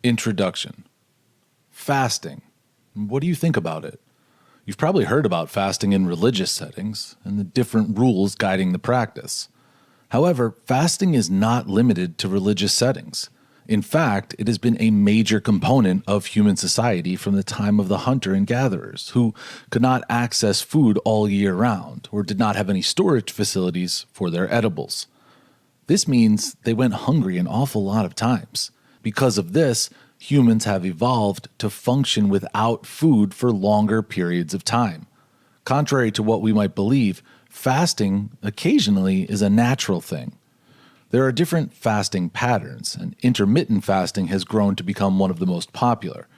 Introduction. Fasting. What do you think about it? You've probably heard about fasting in religious settings and the different rules guiding the practice. However, fasting is not limited to religious settings. In fact, it has been a major component of human society from the time of the hunter and gatherers, who could not access food all year round or did not have any storage facilities for their edibles. This means they went hungry an awful lot of times. Because of this, humans have evolved to function without food for longer periods of time. Contrary to what we might believe, fasting occasionally is a natural thing. There are different fasting patterns, and intermittent fasting has grown to become one of the most popular.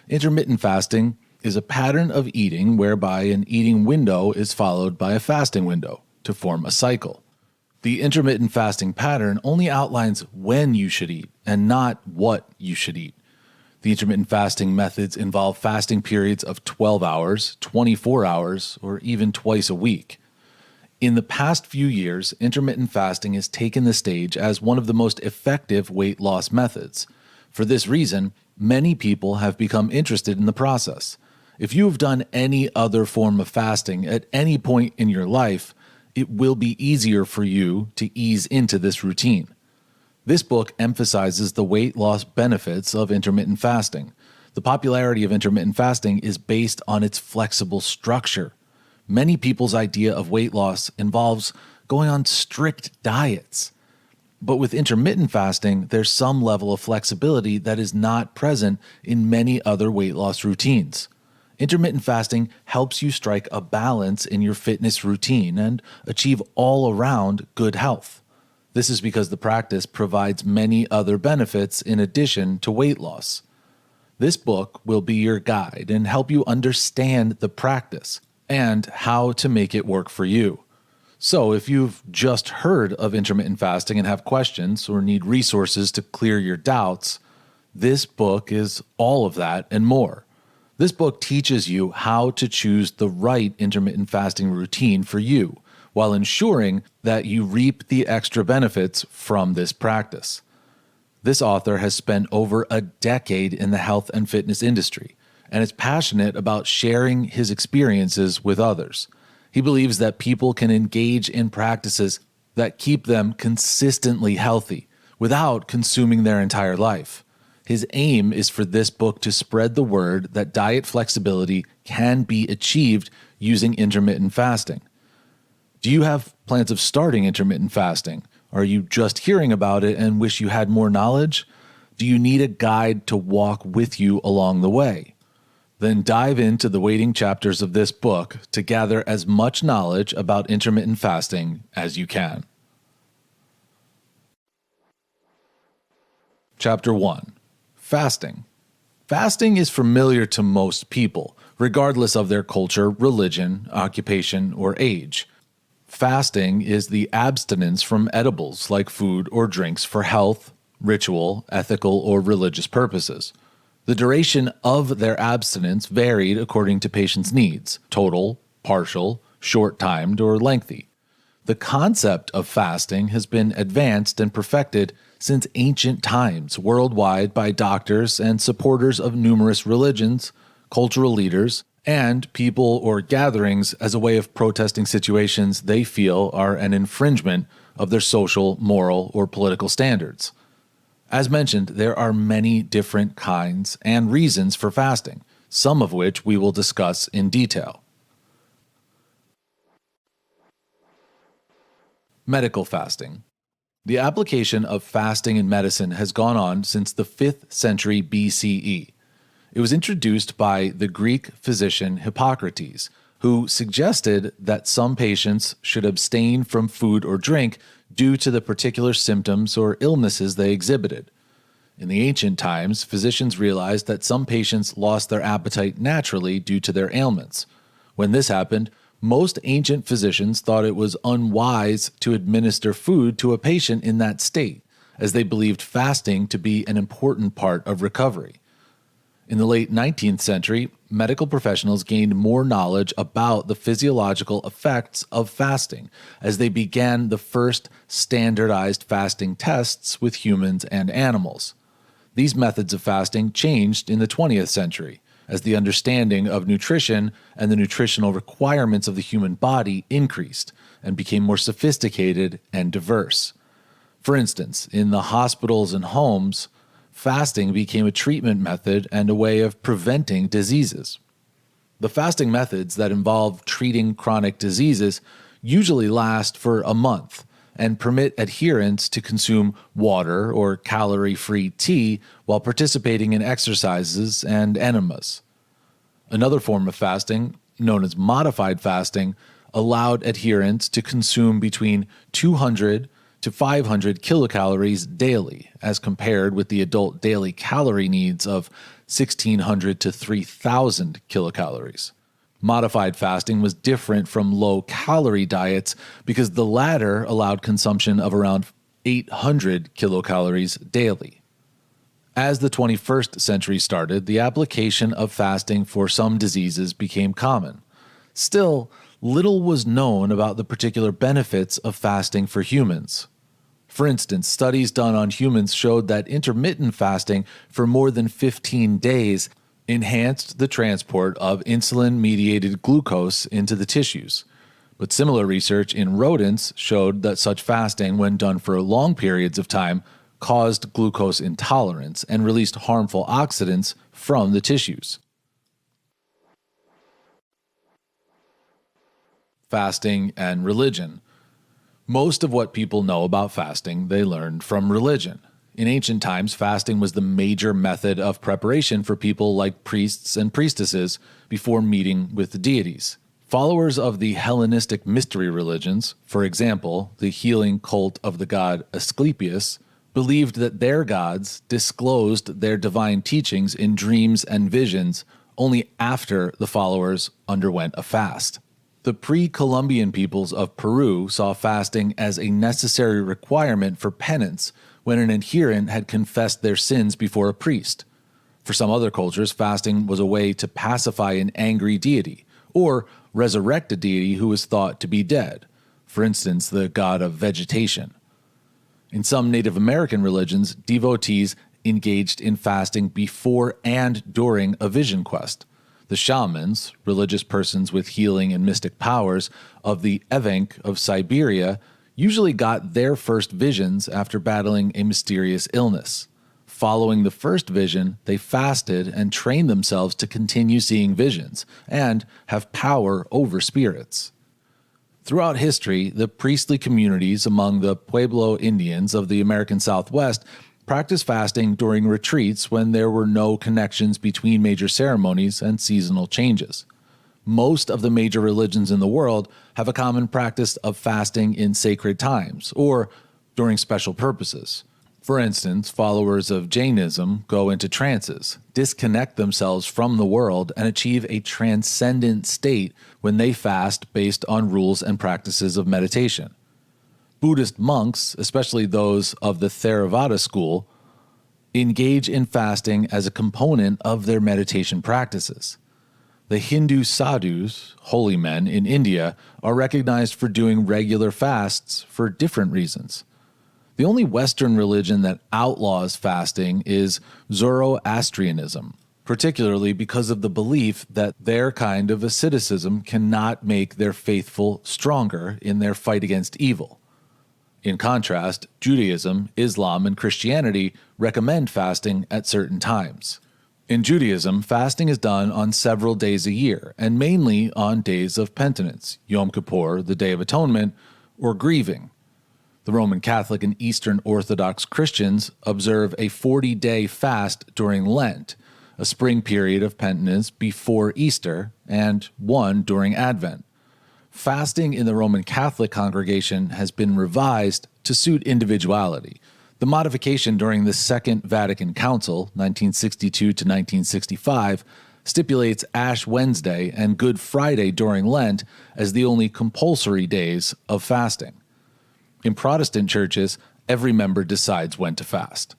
Intermittent fasting is a pattern of eating whereby an eating window is followed by a fasting window to form a cycle. The intermittent fasting pattern only outlines when you should eat and not what you should eat. The intermittent fasting methods involve fasting periods of 12 hours, 24 hours, or even twice a week. In the past few years, intermittent fasting has taken the stage as one of the most effective weight loss methods. For this reason, many people have become interested in the process. If you have done any other form of fasting at any point in your life, it will be easier for you to ease into this routine. This book emphasizes the weight loss benefits of intermittent fasting. The popularity of intermittent fasting is based on its flexible structure. Many people's idea of weight loss involves going on strict diets. But with intermittent fasting, there's some level of flexibility that is not present in many other weight loss routines. Intermittent fasting helps you strike a balance in your fitness routine and achieve all-around good health. This is because the practice provides many other benefits in addition to weight loss. This book will be your guide and help you understand the practice and how to make it work for you. So if you've just heard of intermittent fasting and have questions or need resources to clear your doubts, this book is all of that and more. This book teaches you how to choose the right intermittent fasting routine for you, while ensuring that you reap the extra benefits from this practice. This author has spent over a decade in the health and fitness industry and is passionate about sharing his experiences with others. He believes that people can engage in practices that keep them consistently healthy without consuming their entire life. His aim is for this book to spread the word that diet flexibility can be achieved using intermittent fasting. Do you have plans of starting intermittent fasting? Are you just hearing about it and wish you had more knowledge? Do you need a guide to walk with you along the way? Then dive into the waiting chapters of this book to gather as much knowledge about intermittent fasting as you can. Chapter 1. Fasting. Fasting is familiar to most people, regardless of their culture, religion, occupation, or age. Fasting is the abstinence from edibles like food or drinks for health, ritual, ethical, or religious purposes. The duration of their abstinence varied according to patients' needs: total, partial, short-timed, or lengthy. The concept of fasting has been advanced and perfected since ancient times worldwide by doctors and supporters of numerous religions, cultural leaders, and people or gatherings as a way of protesting situations they feel are an infringement of their social, moral, or political standards. As mentioned, there are many different kinds and reasons for fasting, some of which we will discuss in detail. Medical fasting. The application of fasting in medicine has gone on since the 5th century BCE. It was introduced by the Greek physician Hippocrates, who suggested that some patients should abstain from food or drink due to the particular symptoms or illnesses they exhibited. In the ancient times, physicians realized that some patients lost their appetite naturally due to their ailments. When this happened, most ancient physicians thought it was unwise to administer food to a patient in that state, as they believed fasting to be an important part of recovery. In the late 19th century, medical professionals gained more knowledge about the physiological effects of fasting as they began the first standardized fasting tests with humans and animals. These methods of fasting changed in the 20th century as the understanding of nutrition and the nutritional requirements of the human body increased and became more sophisticated and diverse. For instance, in the hospitals and homes, fasting became a treatment method and a way of preventing diseases. The fasting methods that involve treating chronic diseases usually last for a month and permit adherents to consume water or calorie-free tea while participating in exercises and enemas. Another form of fasting, known as modified fasting, allowed adherents to consume between 200 to 500 kilocalories daily, as compared with the adult daily calorie needs of 1,600 to 3,000 kilocalories. Modified fasting was different from low-calorie diets because the latter allowed consumption of around 800 kilocalories daily. As the 21st century started, the application of fasting for some diseases became common. Still, little was known about the particular benefits of fasting for humans. For instance, studies done on humans showed that intermittent fasting for more than 15 days enhanced the transport of insulin-mediated glucose into the tissues. But similar research in rodents showed that such fasting, when done for long periods of time, caused glucose intolerance and released harmful oxidants from the tissues. Fasting and religion. Most of what people know about fasting they learned from religion. In ancient times, fasting was the major method of preparation for people like priests and priestesses before meeting with the deities. Followers of the Hellenistic mystery religions, for example, the healing cult of the god Asclepius, believed that their gods disclosed their divine teachings in dreams and visions only after the followers underwent a fast. The pre-Columbian peoples of Peru saw fasting as a necessary requirement for penance when an adherent had confessed their sins before a priest. For some other cultures, fasting was a way to pacify an angry deity or resurrect a deity who was thought to be dead, for instance, the god of vegetation. In some Native American religions, devotees engaged in fasting before and during a vision quest. The shamans, religious persons with healing and mystic powers of the Evenk of Siberia, usually got their first visions after battling a mysterious illness. Following the first vision, they fasted and trained themselves to continue seeing visions and have power over spirits. Throughout history, the priestly communities among the Pueblo Indians of the American Southwest practiced fasting during retreats when there were no connections between major ceremonies and seasonal changes. Most of the major religions in the world have a common practice of fasting in sacred times or during special purposes. For instance, followers of Jainism go into trances, disconnect themselves from the world, and achieve a transcendent state when they fast based on rules and practices of meditation. Buddhist monks, especially those of the Theravada school, engage in fasting as a component of their meditation practices. The Hindu sadhus, holy men in India, are recognized for doing regular fasts for different reasons. The only Western religion that outlaws fasting is Zoroastrianism, particularly because of the belief that their kind of asceticism cannot make their faithful stronger in their fight against evil. In contrast, Judaism, Islam, and Christianity recommend fasting at certain times. In Judaism, fasting is done on several days a year, and mainly on days of penitence, Yom Kippur, the Day of Atonement, or grieving. The Roman Catholic and Eastern Orthodox Christians observe a 40-day fast during Lent, a spring period of penitence before Easter, and one during Advent. Fasting in the Roman Catholic congregation has been revised to suit individuality. The modification during the Second Vatican Council, 1962 to 1965, stipulates Ash Wednesday and Good Friday during Lent as the only compulsory days of fasting. In Protestant churches, every member decides when to fast.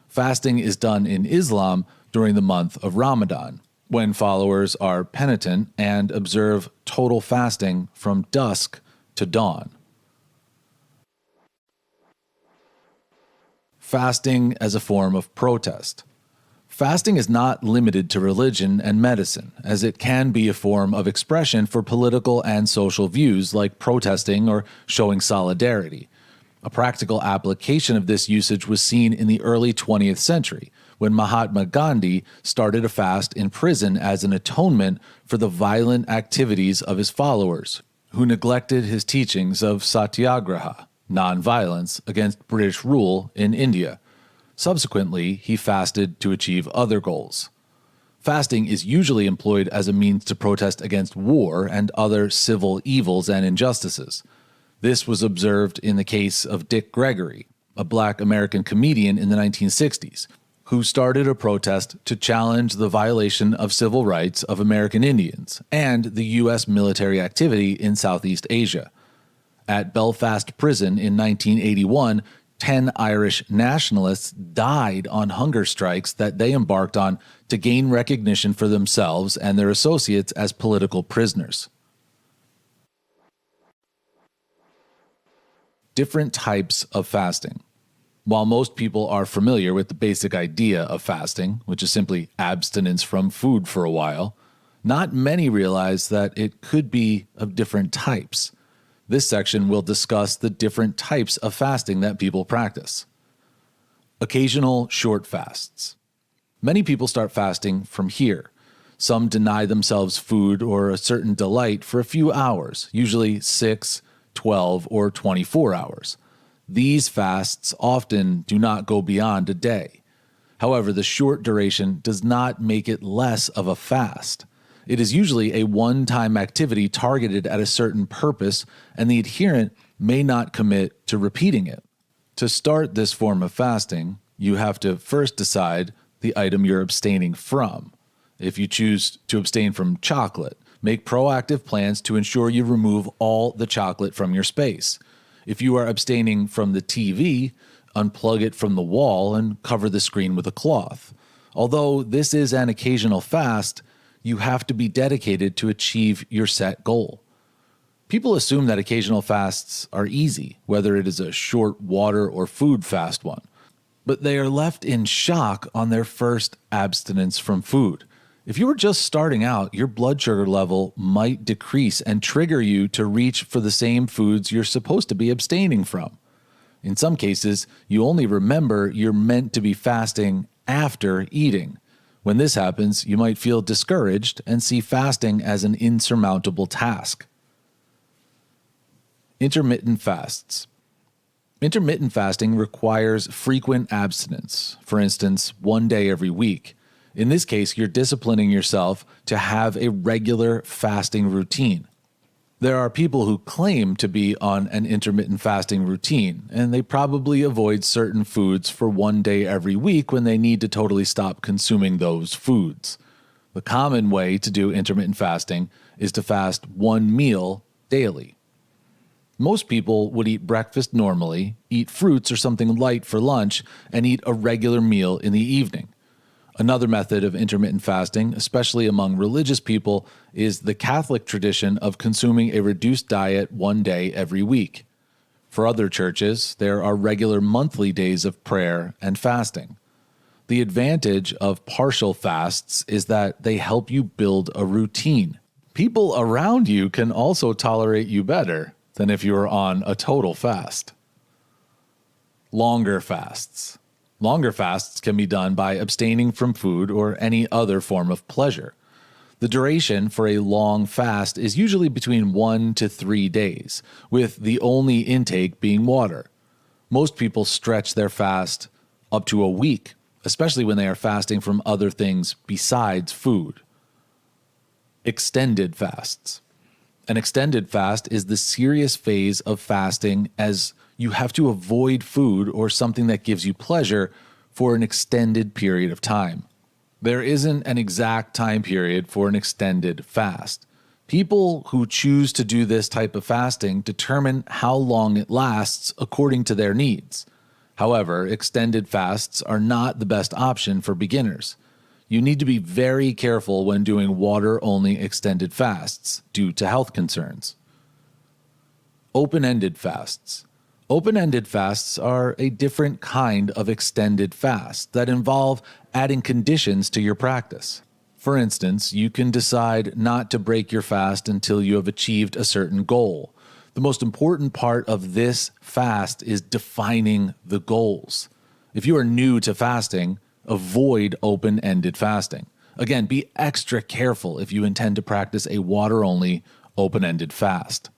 Fasting is done in Islam during the month of Ramadan, when followers are penitent and observe total fasting from dusk to dawn. fasting as a form of protest. Fasting is not limited to religion and medicine, as it can be a form of expression for political and social views like protesting or showing solidarity. A practical application of this usage was seen in the early 20th century, when Mahatma Gandhi started a fast in prison as an atonement for the violent activities of his followers, who neglected his teachings of satyagraha, nonviolence, against British rule in India. Subsequently, he fasted to achieve other goals. Fasting is usually employed as a means to protest against war and other civil evils and injustices. This was observed in the case of Dick Gregory, a Black American comedian in the 1960s, who started a protest to challenge the violation of civil rights of American Indians and the U.S. military activity in Southeast Asia. At Belfast Prison in 1981, 10 Irish nationalists died on hunger strikes that they embarked on to gain recognition for themselves and their associates as political prisoners. Different types of fasting. While most people are familiar with the basic idea of fasting, which is simply abstinence from food for a while, not many realize that it could be of different types. This section will discuss the different types of fasting that people practice. Occasional short fasts. Many people start fasting from here. Some deny themselves food or a certain delight for a few hours, usually 6, 12, or 24 hours. These fasts often do not go beyond a day. However, the short duration does not make it less of a fast. It is usually a one-time activity targeted at a certain purpose, and the adherent may not commit to repeating it. To start this form of fasting, you have to first decide the item you're abstaining from. If you choose to abstain from chocolate, make proactive plans to ensure you remove all the chocolate from your space. If you are abstaining from the TV, unplug it from the wall and cover the screen with a cloth. Although this is an occasional fast, you have to be dedicated to achieve your set goal. People assume that occasional fasts are easy, whether it is a short water or food fast one, but they are left in shock on their first abstinence from food. If you were just starting out, your blood sugar level might decrease and trigger you to reach for the same foods you're supposed to be abstaining from. In some cases, you only remember you're meant to be fasting after eating. When this happens, you might feel discouraged and see fasting as an insurmountable task. Intermittent fasts. Intermittent fasting requires frequent abstinence, for instance, one day every week. In this case, you're disciplining yourself to have a regular fasting routine. There are people who claim to be on an intermittent fasting routine, and they probably avoid certain foods for one day every week when they need to totally stop consuming those foods. The common way to do intermittent fasting is to fast one meal daily. Most people would eat breakfast normally, eat fruits or something light for lunch, and eat a regular meal in the evening. Another method of intermittent fasting, especially among religious people, is the Catholic tradition of consuming a reduced diet one day every week. For other churches, there are regular monthly days of prayer and fasting. The advantage of partial fasts is that they help you build a routine. People around you can also tolerate you better than if you were on a total fast. Longer fasts. Longer fasts can be done by abstaining from food or any other form of pleasure. The duration for a long fast is usually between 1 to 3 days, with the only intake being water. Most people stretch their fast up to a week, especially when they are fasting from other things besides food. Extended fasts. An extended fast is the serious phase of fasting, as you have to avoid food or something that gives you pleasure for an extended period of time. There isn't an exact time period for an extended fast. People who choose to do this type of fasting determine how long it lasts according to their needs. However, extended fasts are not the best option for beginners. You need to be very careful when doing water-only extended fasts due to health concerns. Open-ended fasts. Open-ended fasts are a different kind of extended fast that involve adding conditions to your practice. For instance, you can decide not to break your fast until you have achieved a certain goal. The most important part of this fast is defining the goals. If you are new to fasting, avoid open-ended fasting. Again, be extra careful if you intend to practice a water-only, open-ended fast.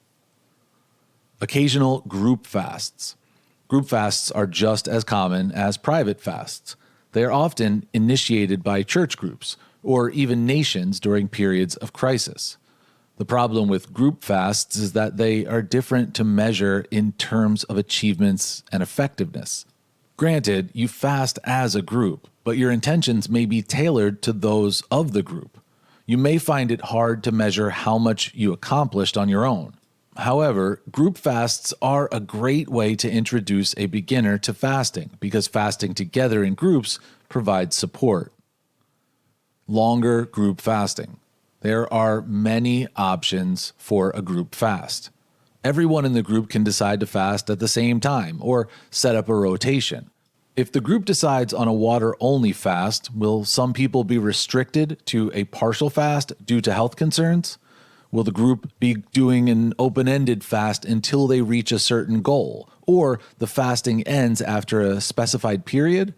Occasional group fasts. Group fasts are just as common as private fasts. They are often initiated by church groups or even nations during periods of crisis. The problem with group fasts is that they are different to measure in terms of achievements and effectiveness. Granted, you fast as a group, but your intentions may be tailored to those of the group. You may find it hard to measure how much you accomplished on your own. However, group fasts are a great way to introduce a beginner to fasting because fasting together in groups provides support. Longer group fasting. There are many options for a group fast. Everyone in the group can decide to fast at the same time or set up a rotation. If the group decides on a water-only fast, will some people be restricted to a partial fast due to health concerns? Will the group be doing an open-ended fast until they reach a certain goal, or the fasting ends after a specified period?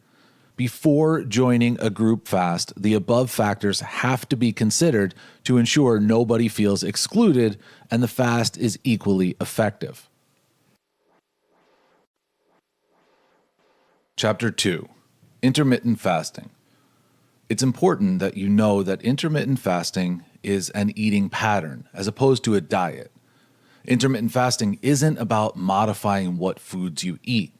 Before joining a group fast, the above factors have to be considered to ensure nobody feels excluded and the fast is equally effective. Chapter 2. Intermittent Fasting. It's important that you know that intermittent fasting is an eating pattern as opposed to a diet. Intermittent fasting isn't about modifying what foods you eat.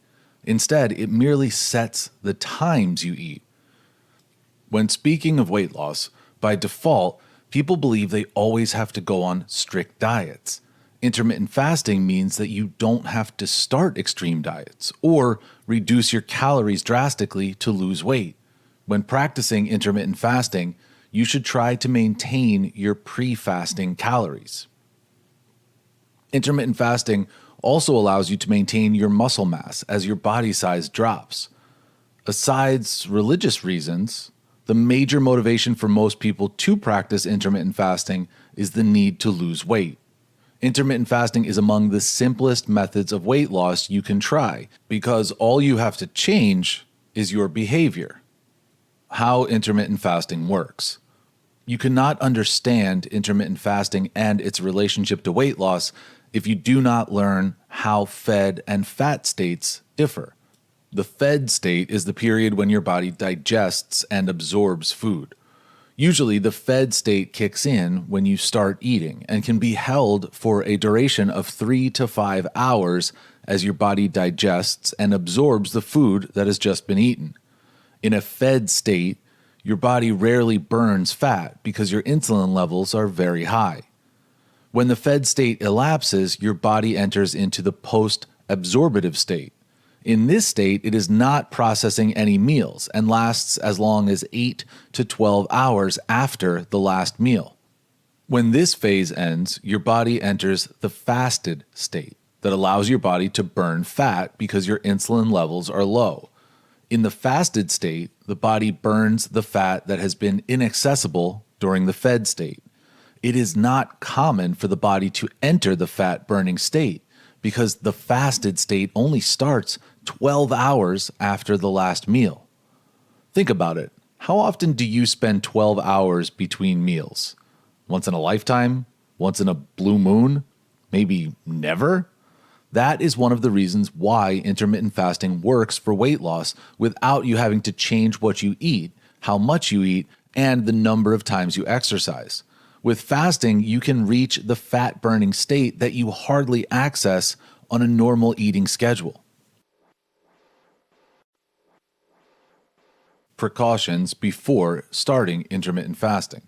Instead, it merely sets the times you eat. When speaking of weight loss, by default, people believe they always have to go on strict diets. Intermittent fasting means that you don't have to start extreme diets or reduce your calories drastically to lose weight. When practicing intermittent fasting, you should try to maintain your pre-fasting calories. Intermittent fasting also allows you to maintain your muscle mass as your body size drops. Aside religious reasons, the major motivation for most people to practice intermittent fasting is the need to lose weight. Intermittent fasting is among the simplest methods of weight loss you can try because all you have to change is your behavior. How intermittent fasting works. You cannot understand intermittent fasting and its relationship to weight loss if you do not learn how fed and fat states differ. The fed state is the period when your body digests and absorbs food. Usually, the fed state kicks in when you start eating and can be held for a duration of 3 to 5 hours as your body digests and absorbs the food that has just been eaten. In a fed state, your body rarely burns fat because your insulin levels are very high. When the fed state elapses, your body enters into the post-absorptive state. In this state, it is not processing any meals and lasts as long as 8 to 12 hours after the last meal. When this phase ends, your body enters the fasted state that allows your body to burn fat because your insulin levels are low. In the fasted state, the body burns the fat that has been inaccessible during the fed state. It is not common for the body to enter the fat-burning state because the fasted state only starts 12 hours after the last meal. Think about it. How often do you spend 12 hours between meals? Once in a lifetime? Once in a blue moon? Maybe never? That is one of the reasons why intermittent fasting works for weight loss without you having to change what you eat, how much you eat, and the number of times you exercise. With fasting, you can reach the fat-burning state that you hardly access on a normal eating schedule. Precautions before starting intermittent fasting.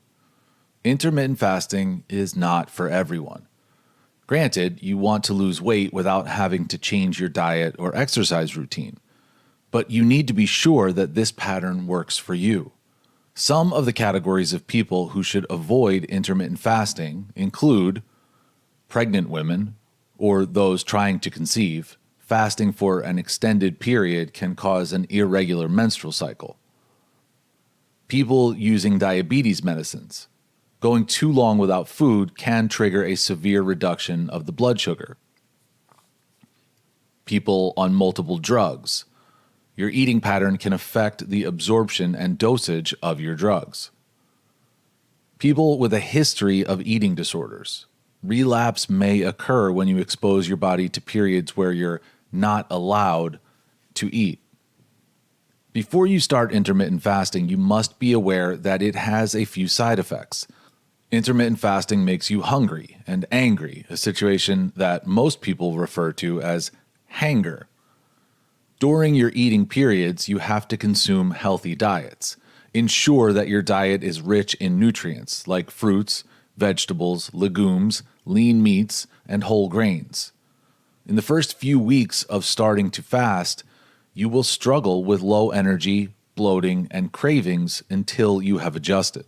Intermittent fasting is not for everyone. Granted, you want to lose weight without having to change your diet or exercise routine, but you need to be sure that this pattern works for you. Some of the categories of people who should avoid intermittent fasting include pregnant women or those trying to conceive, fasting for an extended period can cause an irregular menstrual cycle. People using diabetes medicines. Going too long without food can trigger a severe reduction of the blood sugar. People on multiple drugs. Your eating pattern can affect the absorption and dosage of your drugs. People with a history of eating disorders. Relapse may occur when you expose your body to periods where you're not allowed to eat. Before you start intermittent fasting, you must be aware that it has a few side effects. Intermittent fasting makes you hungry and angry, a situation that most people refer to as hanger. During your eating periods, you have to consume healthy diets. Ensure that your diet is rich in nutrients like fruits, vegetables, legumes, lean meats, and whole grains. In the first few weeks of starting to fast, you will struggle with low energy, bloating, and cravings until you have adjusted.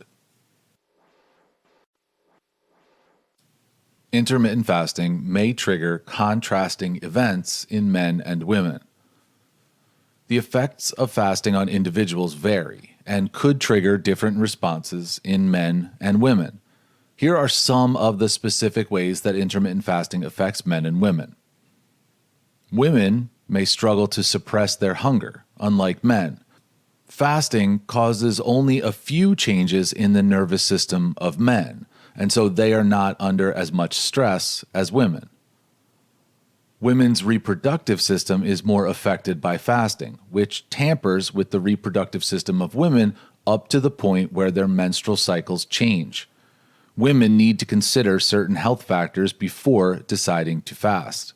Intermittent fasting may trigger contrasting events in men and women. The effects of fasting on individuals vary and could trigger different responses in men and women. Here are some of the specific ways that intermittent fasting affects men and women. Women may struggle to suppress their hunger, unlike men. Fasting causes only a few changes in the nervous system of men, and so they are not under as much stress as women. Women's reproductive system is more affected by fasting, which tampers with the reproductive system of women up to the point where their menstrual cycles change. Women need to consider certain health factors before deciding to fast.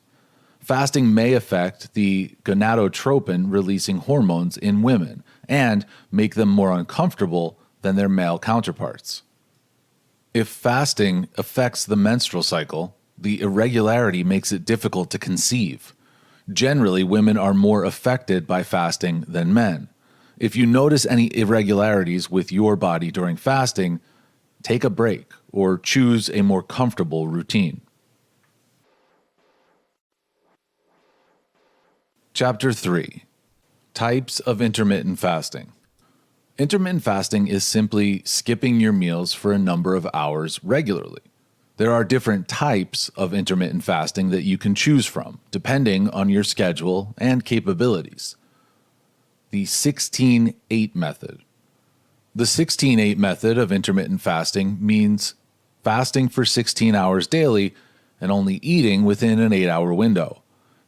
Fasting may affect the gonadotropin-releasing hormones in women and make them more uncomfortable than their male counterparts. If fasting affects the menstrual cycle, the irregularity makes it difficult to conceive. Generally, women are more affected by fasting than men. If you notice any irregularities with your body during fasting, take a break or choose a more comfortable routine. Chapter 3. Types of intermittent fasting. Intermittent fasting is simply skipping your meals for a number of hours regularly. There are different types of intermittent fasting that you can choose from, depending on your schedule and capabilities. The 16-8 method. The 16-8 method of intermittent fasting means fasting for 16 hours daily and only eating within an 8-hour window.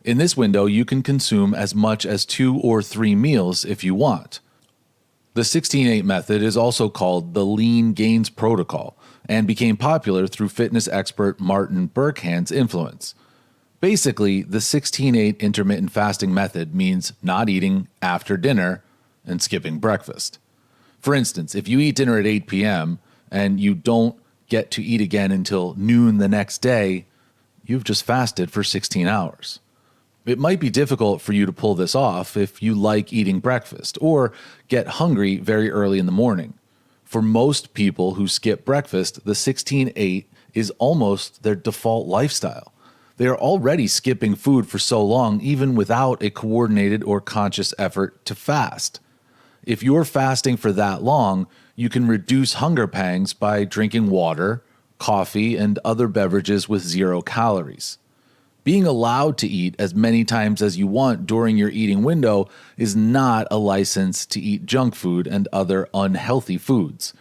In this window, you can consume as much as 2 or 3 meals if you want. The 16-8 method is also called the Lean Gains Protocol and became popular through fitness expert Martin Berkhan's influence. Basically, the 16-8 intermittent fasting method means not eating after dinner and skipping breakfast. For instance, if you eat dinner at 8 p.m. and you don't get to eat again until noon the next day, you've just fasted for 16 hours. It might be difficult for you to pull this off if you like eating breakfast or get hungry very early in the morning. For most people who skip breakfast, the 16-8 is almost their default lifestyle. They are already skipping food for so long, even without a coordinated or conscious effort to fast. If you're fasting for that long, you can reduce hunger pangs by drinking water, coffee, and other beverages with 0 calories. Being allowed to eat as many times as you want during your eating window is not a license to eat junk food and other unhealthy foods.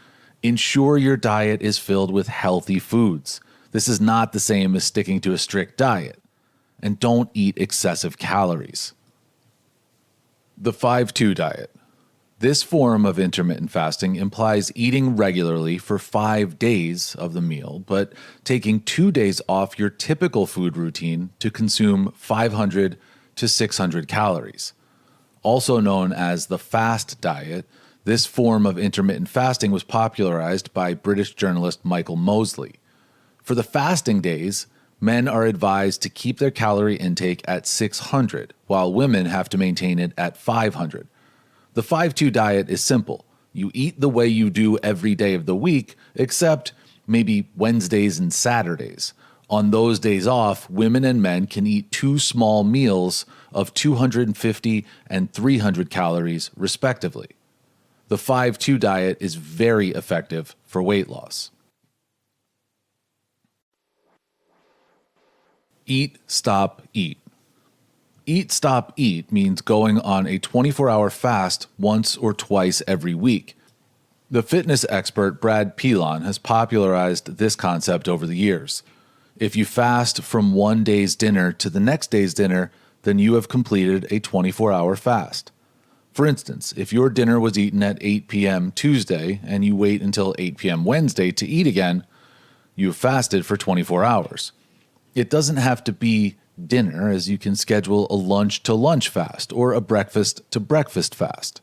Ensure your diet is filled with healthy foods. This is not the same as sticking to a strict diet. And don't eat excessive calories. The 5-2 diet. This form of intermittent fasting implies eating regularly for 5 days of the meal, but taking 2 days off your typical food routine to consume 500 to 600 calories. Also known as the fast diet, this form of intermittent fasting was popularized by British journalist Michael Mosley. For the fasting days, men are advised to keep their calorie intake at 600, while women have to maintain it at 500. The 5-2 diet is simple. You eat the way you do every day of the week, except maybe Wednesdays and Saturdays. On those days off, women and men can eat 2 small meals of 250 and 300 calories, respectively. The 5-2 diet is very effective for weight loss. Eat, stop, eat. Eat, stop, eat means going on a 24-hour fast once or twice every week. The fitness expert Brad Pilon has popularized this concept over the years. If you fast from one day's dinner to the next day's dinner, then you have completed a 24-hour fast. For instance, if your dinner was eaten at 8 p.m. Tuesday and you wait until 8 p.m. Wednesday to eat again, you have fasted for 24 hours. It doesn't have to be dinner, as you can schedule a lunch to lunch fast or a breakfast to breakfast fast.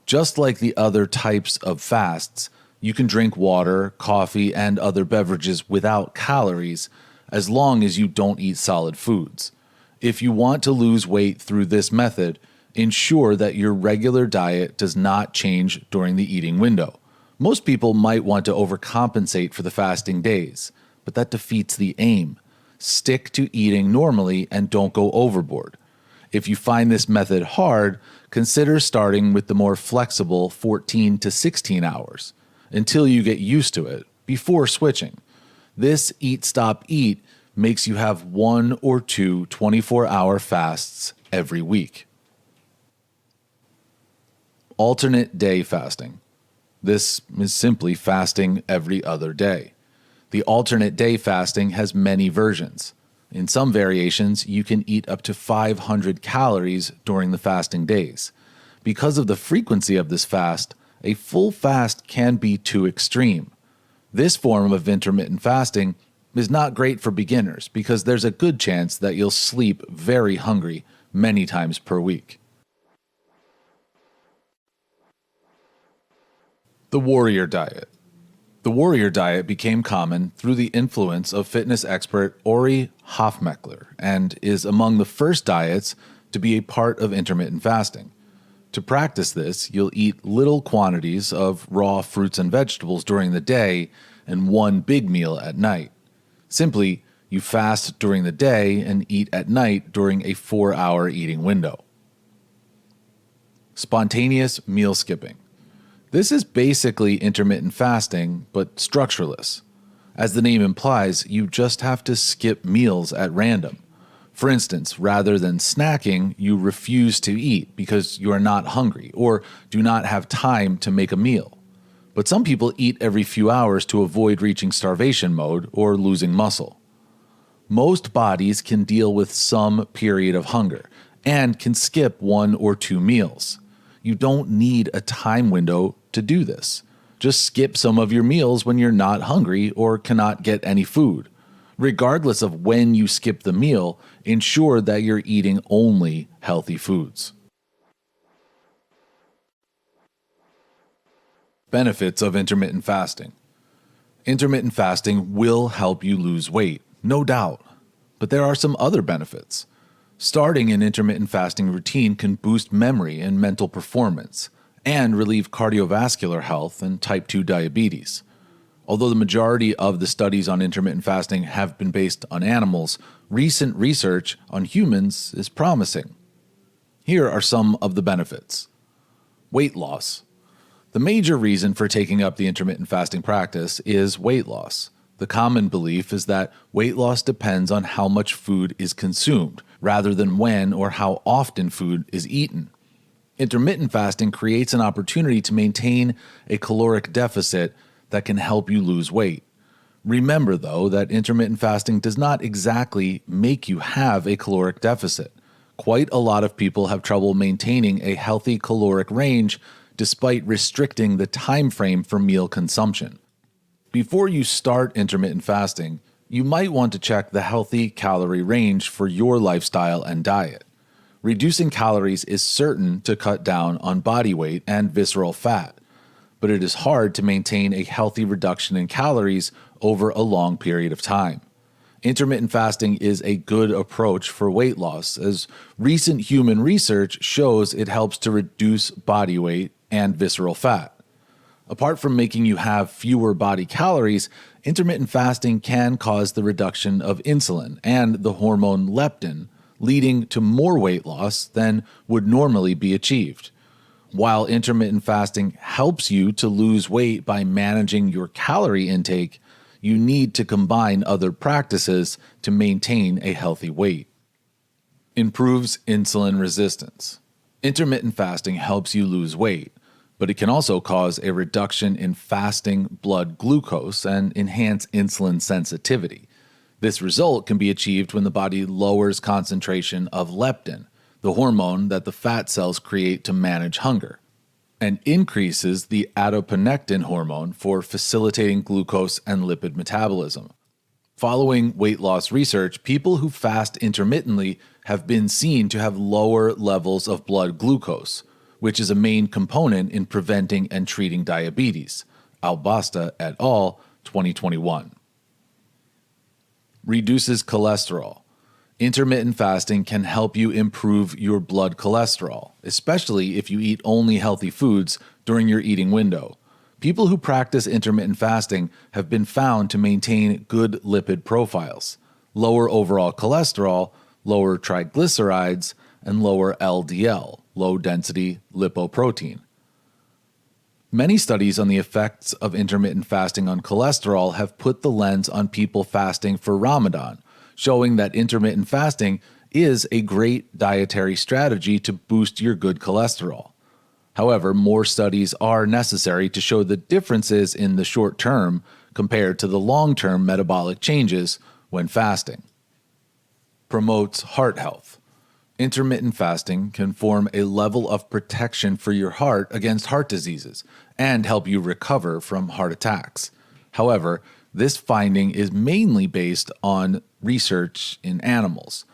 Just like the other types of fasts, you can drink water, coffee, and other beverages without calories as long as you don't eat solid foods. If you want to lose weight through this method, ensure that your regular diet does not change during the eating window. Most people might want to overcompensate for the fasting days, but that defeats the aim. Stick to eating normally and don't go overboard. If you find this method hard, consider starting with the more flexible 14 to 16 hours until you get used to it before switching. This eat, stop, eat makes you have 1 or 2 24-hour fasts every week. Alternate day fasting. This is simply fasting every other day. The alternate day fasting has many versions. In some variations, you can eat up to 500 calories during the fasting days. Because of the frequency of this fast, a full fast can be too extreme. This form of intermittent fasting is not great for beginners because there's a good chance that you'll sleep very hungry many times per week. The warrior diet. The warrior diet became common through the influence of fitness expert Ori Hofmekler and is among the first diets to be a part of intermittent fasting. To practice this, you'll eat little quantities of raw fruits and vegetables during the day and one big meal at night. Simply, you fast during the day and eat at night during a 4-hour eating window. Spontaneous meal skipping. This is basically intermittent fasting, but structureless. As the name implies, you just have to skip meals at random. For instance, rather than snacking, you refuse to eat because you are not hungry or do not have time to make a meal. But some people eat every few hours to avoid reaching starvation mode or losing muscle. Most bodies can deal with some period of hunger and can skip 1 or 2 meals. You don't need a time window to do this. Just skip some of your meals when you're not hungry or cannot get any food. Regardless of when you skip the meal, ensure that you're eating only healthy foods. Benefits of intermittent fasting. Intermittent fasting will help you lose weight, no doubt. But there are some other benefits. Starting an intermittent fasting routine can boost memory and mental performance, and relieve cardiovascular health and type 2 diabetes. Although the majority of the studies on intermittent fasting have been based on animals, recent research on humans is promising. Here are some of the benefits. Weight loss. The major reason for taking up the intermittent fasting practice is weight loss. The common belief is that weight loss depends on how much food is consumed, rather than when or how often food is eaten. Intermittent fasting creates an opportunity to maintain a caloric deficit that can help you lose weight. Remember, though, that intermittent fasting does not exactly make you have a caloric deficit. Quite a lot of people have trouble maintaining a healthy caloric range despite restricting the time frame for meal consumption. Before you start intermittent fasting, you might want to check the healthy calorie range for your lifestyle and diet. Reducing calories is certain to cut down on body weight and visceral fat, but it is hard to maintain a healthy reduction in calories over a long period of time. Intermittent fasting is a good approach for weight loss, as recent human research shows it helps to reduce body weight and visceral fat. Apart from making you have fewer body calories, intermittent fasting can cause the reduction of insulin and the hormone leptin, leading to more weight loss than would normally be achieved. While intermittent fasting helps you to lose weight by managing your calorie intake, you need to combine other practices to maintain a healthy weight. Improves insulin resistance. Intermittent fasting helps you lose weight, but it can also cause a reduction in fasting blood glucose and enhance insulin sensitivity. This result can be achieved when the body lowers concentration of leptin, the hormone that the fat cells create to manage hunger, and increases the adiponectin hormone for facilitating glucose and lipid metabolism. Following weight loss research, people who fast intermittently have been seen to have lower levels of blood glucose, which is a main component in preventing and treating diabetes. Albasta et al., 2021. Reduces cholesterol. Intermittent fasting can help you improve your blood cholesterol, especially if you eat only healthy foods during your eating window. People who practice intermittent fasting have been found to maintain good lipid profiles, lower overall cholesterol, lower triglycerides, and lower LDL, low-density lipoprotein. Many studies on the effects of intermittent fasting on cholesterol have put the lens on people fasting for Ramadan, showing that intermittent fasting is a great dietary strategy to boost your good cholesterol. However, more studies are necessary to show the differences in the short term compared to the long-term metabolic changes when fasting. Promotes heart health. Intermittent fasting can form a level of protection for your heart against heart diseases and help you recover from heart attacks. However, this finding is mainly based on research in animals.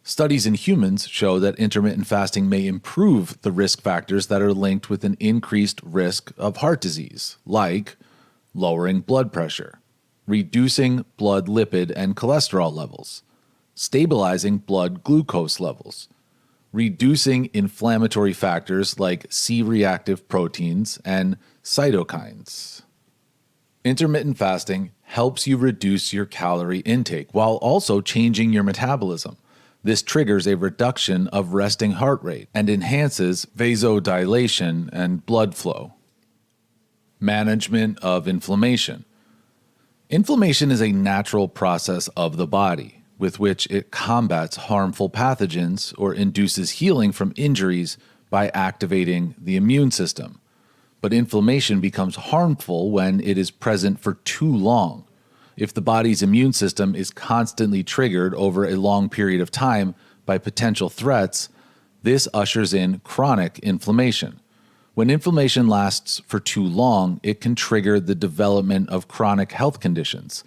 Studies in humans show that intermittent fasting may improve the risk factors that are linked with an increased risk of heart disease, like lowering blood pressure, reducing blood lipid and cholesterol levels, stabilizing blood glucose levels, reducing inflammatory factors like C-reactive proteins and cytokines. Intermittent fasting helps you reduce your calorie intake while also changing your metabolism. This triggers a reduction of resting heart rate and enhances vasodilation and blood flow. Management of inflammation. Inflammation is a natural process of the body, with which it combats harmful pathogens or induces healing from injuries by activating the immune system. But inflammation becomes harmful when it is present for too long. If the body's immune system is constantly triggered over a long period of time by potential threats, this ushers in chronic inflammation. When inflammation lasts for too long, it can trigger the development of chronic health conditions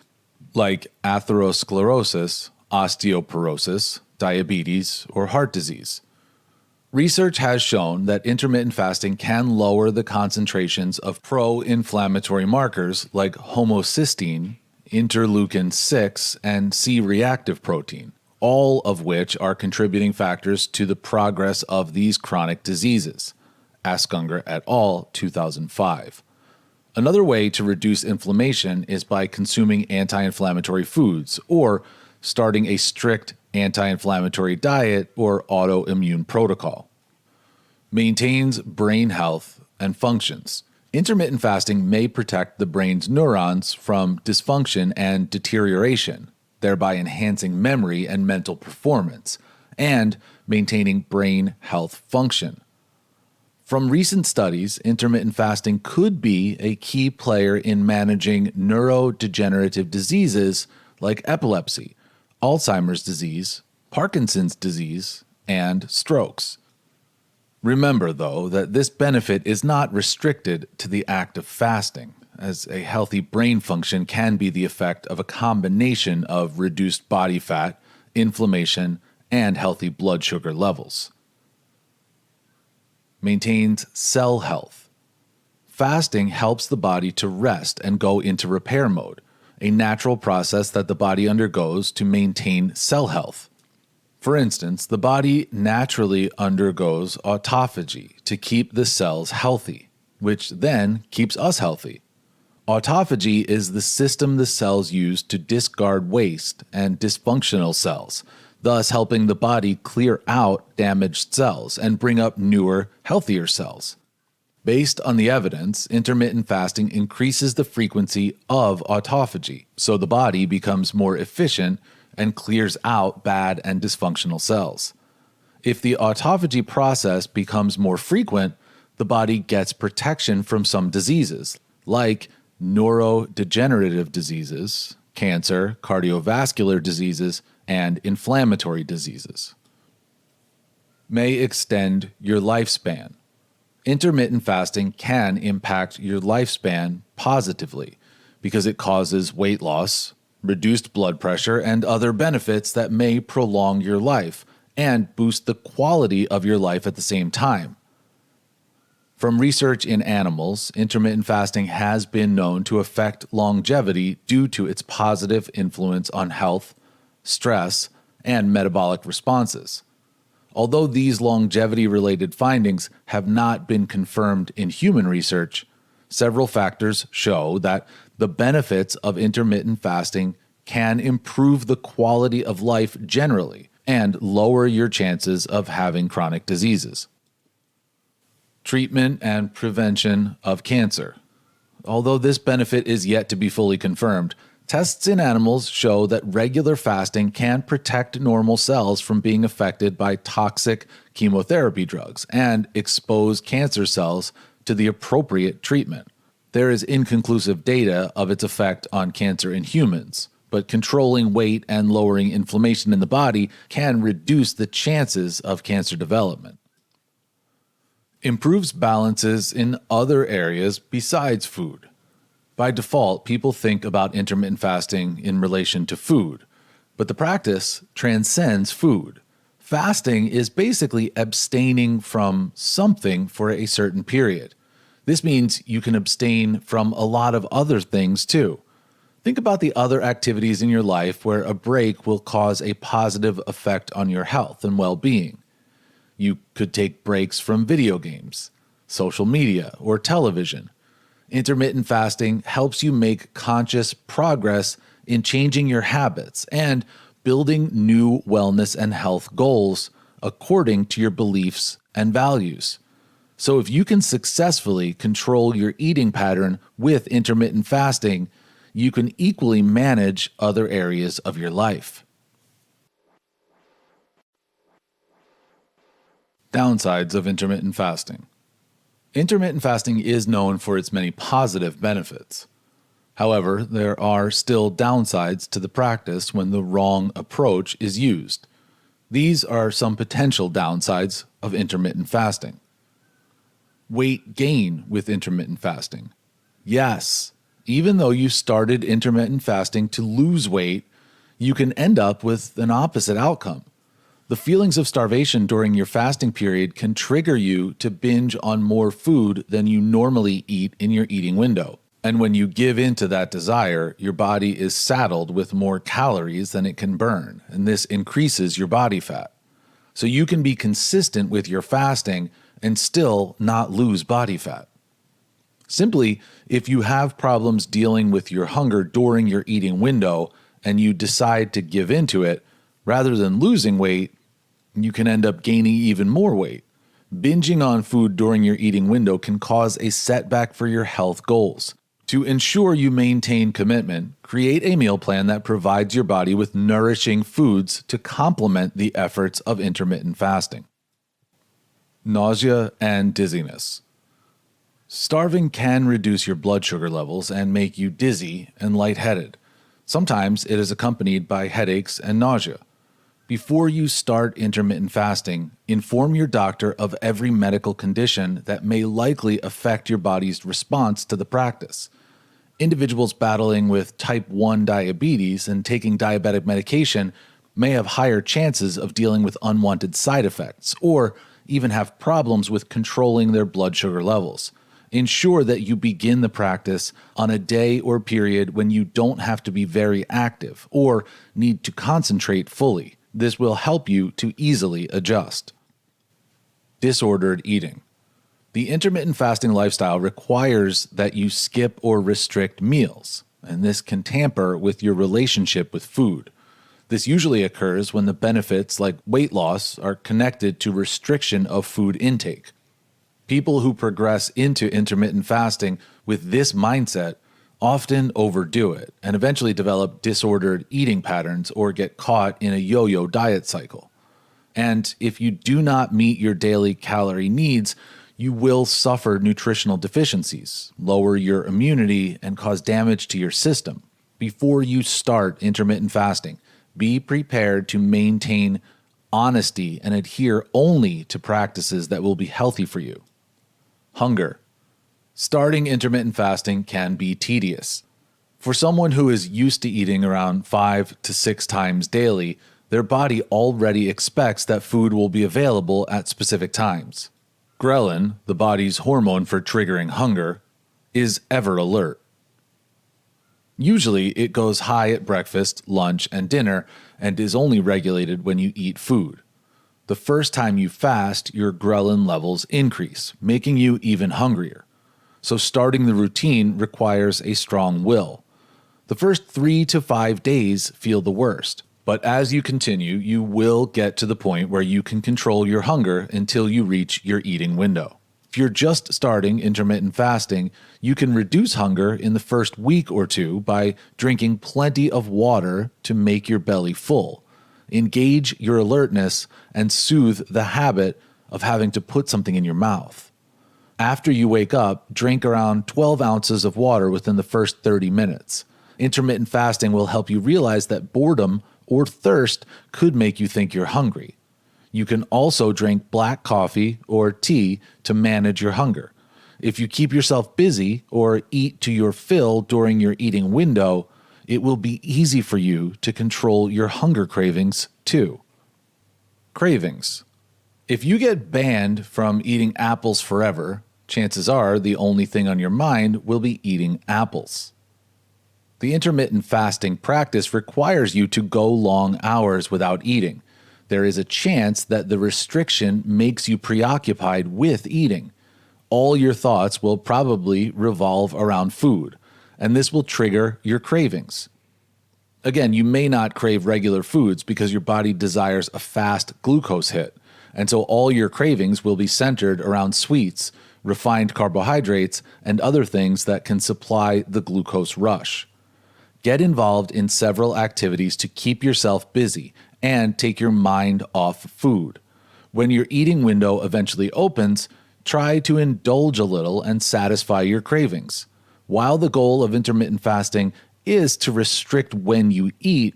like atherosclerosis, osteoporosis, diabetes, or heart disease. Research has shown that intermittent fasting can lower the concentrations of pro-inflammatory markers like homocysteine, interleukin-6, and C-reactive protein, all of which are contributing factors to the progress of these chronic diseases. Askunger et al., 2005. Another way to reduce inflammation is by consuming anti-inflammatory foods or starting a strict anti-inflammatory diet or autoimmune protocol. Maintains brain health and functions. Intermittent fasting may protect the brain's neurons from dysfunction and deterioration, thereby enhancing memory and mental performance, and maintaining brain health function. From recent studies, intermittent fasting could be a key player in managing neurodegenerative diseases like epilepsy, Alzheimer's disease, Parkinson's disease, and strokes. Remember, though, that this benefit is not restricted to the act of fasting, as a healthy brain function can be the effect of a combination of reduced body fat, inflammation, and healthy blood sugar levels. Maintains cell health. Fasting helps the body to rest and go into repair mode, a natural process that the body undergoes to maintain cell health. For instance, the body naturally undergoes autophagy to keep the cells healthy. which then keeps us healthy. Autophagy is the system the cells use to discard waste and dysfunctional cells, thus helping the body clear out damaged cells and bring up newer, healthier cells. Based on the evidence, intermittent fasting increases the frequency of autophagy, so the body becomes more efficient and clears out bad and dysfunctional cells. If the autophagy process becomes more frequent, the body gets protection from some diseases, like neurodegenerative diseases, cancer, cardiovascular diseases, and inflammatory diseases. May extend your lifespan. Intermittent fasting can impact your lifespan positively because it causes weight loss, reduced blood pressure, and other benefits that may prolong your life and boost the quality of your life at the same time. From research in animals, intermittent fasting has been known to affect longevity due to its positive influence on health, stress, and metabolic responses. Although these longevity-related findings have not been confirmed in human research, several factors show that the benefits of intermittent fasting can improve the quality of life generally and lower your chances of having chronic diseases. Treatment and prevention of cancer. Although this benefit is yet to be fully confirmed, tests in animals show that regular fasting can protect normal cells from being affected by toxic chemotherapy drugs and expose cancer cells to the appropriate treatment. There is inconclusive data of its effect on cancer in humans, but controlling weight and lowering inflammation in the body can reduce the chances of cancer development. Improves balances in other areas besides food. By default, people think about intermittent fasting in relation to food, but the practice transcends food. Fasting is basically abstaining from something for a certain period. This means you can abstain from a lot of other things too. Think about the other activities in your life where a break will cause a positive effect on your health and well-being. You could take breaks from video games, social media, or television. Intermittent fasting helps you make conscious progress in changing your habits and building new wellness and health goals according to your beliefs and values. So if you can successfully control your eating pattern with intermittent fasting, you can equally manage other areas of your life. Downsides of intermittent fasting. Intermittent fasting is known for its many positive benefits. However, there are still downsides to the practice when the wrong approach is used. These are some potential downsides of intermittent fasting. Weight gain with intermittent fasting. Yes, even though you started intermittent fasting to lose weight, you can end up with an opposite outcome. The feelings of starvation during your fasting period can trigger you to binge on more food than you normally eat in your eating window. And when you give in to that desire, your body is saddled with more calories than it can burn, and this increases your body fat. So you can be consistent with your fasting and still not lose body fat. Simply, if you have problems dealing with your hunger during your eating window and you decide to give into it, rather than losing weight, you can end up gaining even more weight. Binging on food during your eating window can cause a setback for your health goals. To ensure you maintain commitment, create a meal plan that provides your body with nourishing foods to complement the efforts of intermittent fasting. Nausea and dizziness. Starving can reduce your blood sugar levels and make you dizzy and lightheaded. Sometimes it is accompanied by headaches and nausea. Before you start intermittent fasting, inform your doctor of every medical condition that may likely affect your body's response to the practice. Individuals battling with type 1 diabetes and taking diabetic medication may have higher chances of dealing with unwanted side effects or even have problems with controlling their blood sugar levels. Ensure that you begin the practice on a day or period when you don't have to be very active or need to concentrate fully. This will help you to easily adjust. Disordered eating. The intermittent fasting lifestyle requires that you skip or restrict meals, and this can tamper with your relationship with food. This usually occurs when the benefits, like weight loss, are connected to restriction of food intake. People who progress into intermittent fasting with this mindset often overdo it and eventually develop disordered eating patterns or get caught in a yo-yo diet cycle. And if you do not meet your daily calorie needs, you will suffer nutritional deficiencies, lower your immunity, and cause damage to your system. Before you start intermittent fasting, be prepared to maintain honesty and adhere only to practices that will be healthy for you. Hunger. Starting intermittent fasting can be tedious. For someone who is used to eating around 5 to 6 times daily, their body already expects that food will be available at specific times. Ghrelin, the body's hormone for triggering hunger, is ever alert. Usually, it goes high at breakfast, lunch, and dinner, and is only regulated when you eat food. The first time you fast, your ghrelin levels increase, making you even hungrier. So starting the routine requires a strong will. The first 3 to 5 days feel the worst, but as you continue, you will get to the point where you can control your hunger until you reach your eating window. If you're just starting intermittent fasting, you can reduce hunger in the first week or two by drinking plenty of water to make your belly full, engage your alertness, and soothe the habit of having to put something in your mouth. After you wake up, drink around 12 ounces of water within the first 30 minutes. Intermittent fasting will help you realize that boredom or thirst could make you think you're hungry. You can also drink black coffee or tea to manage your hunger. If you keep yourself busy or eat to your fill during your eating window, it will be easy for you to control your hunger cravings too. Cravings. If you get banned from eating apples forever, chances are the only thing on your mind will be eating apples. The intermittent fasting practice requires you to go long hours without eating. There is a chance that the restriction makes you preoccupied with eating. All your thoughts will probably revolve around food, and this will trigger your cravings. Again, you may not crave regular foods because your body desires a fast glucose hit, and so all your cravings will be centered around sweets, refined carbohydrates, and other things that can supply the glucose rush. Get involved in several activities to keep yourself busy and take your mind off food. When your eating window eventually opens, try to indulge a little and satisfy your cravings. While the goal of intermittent fasting is to restrict when you eat,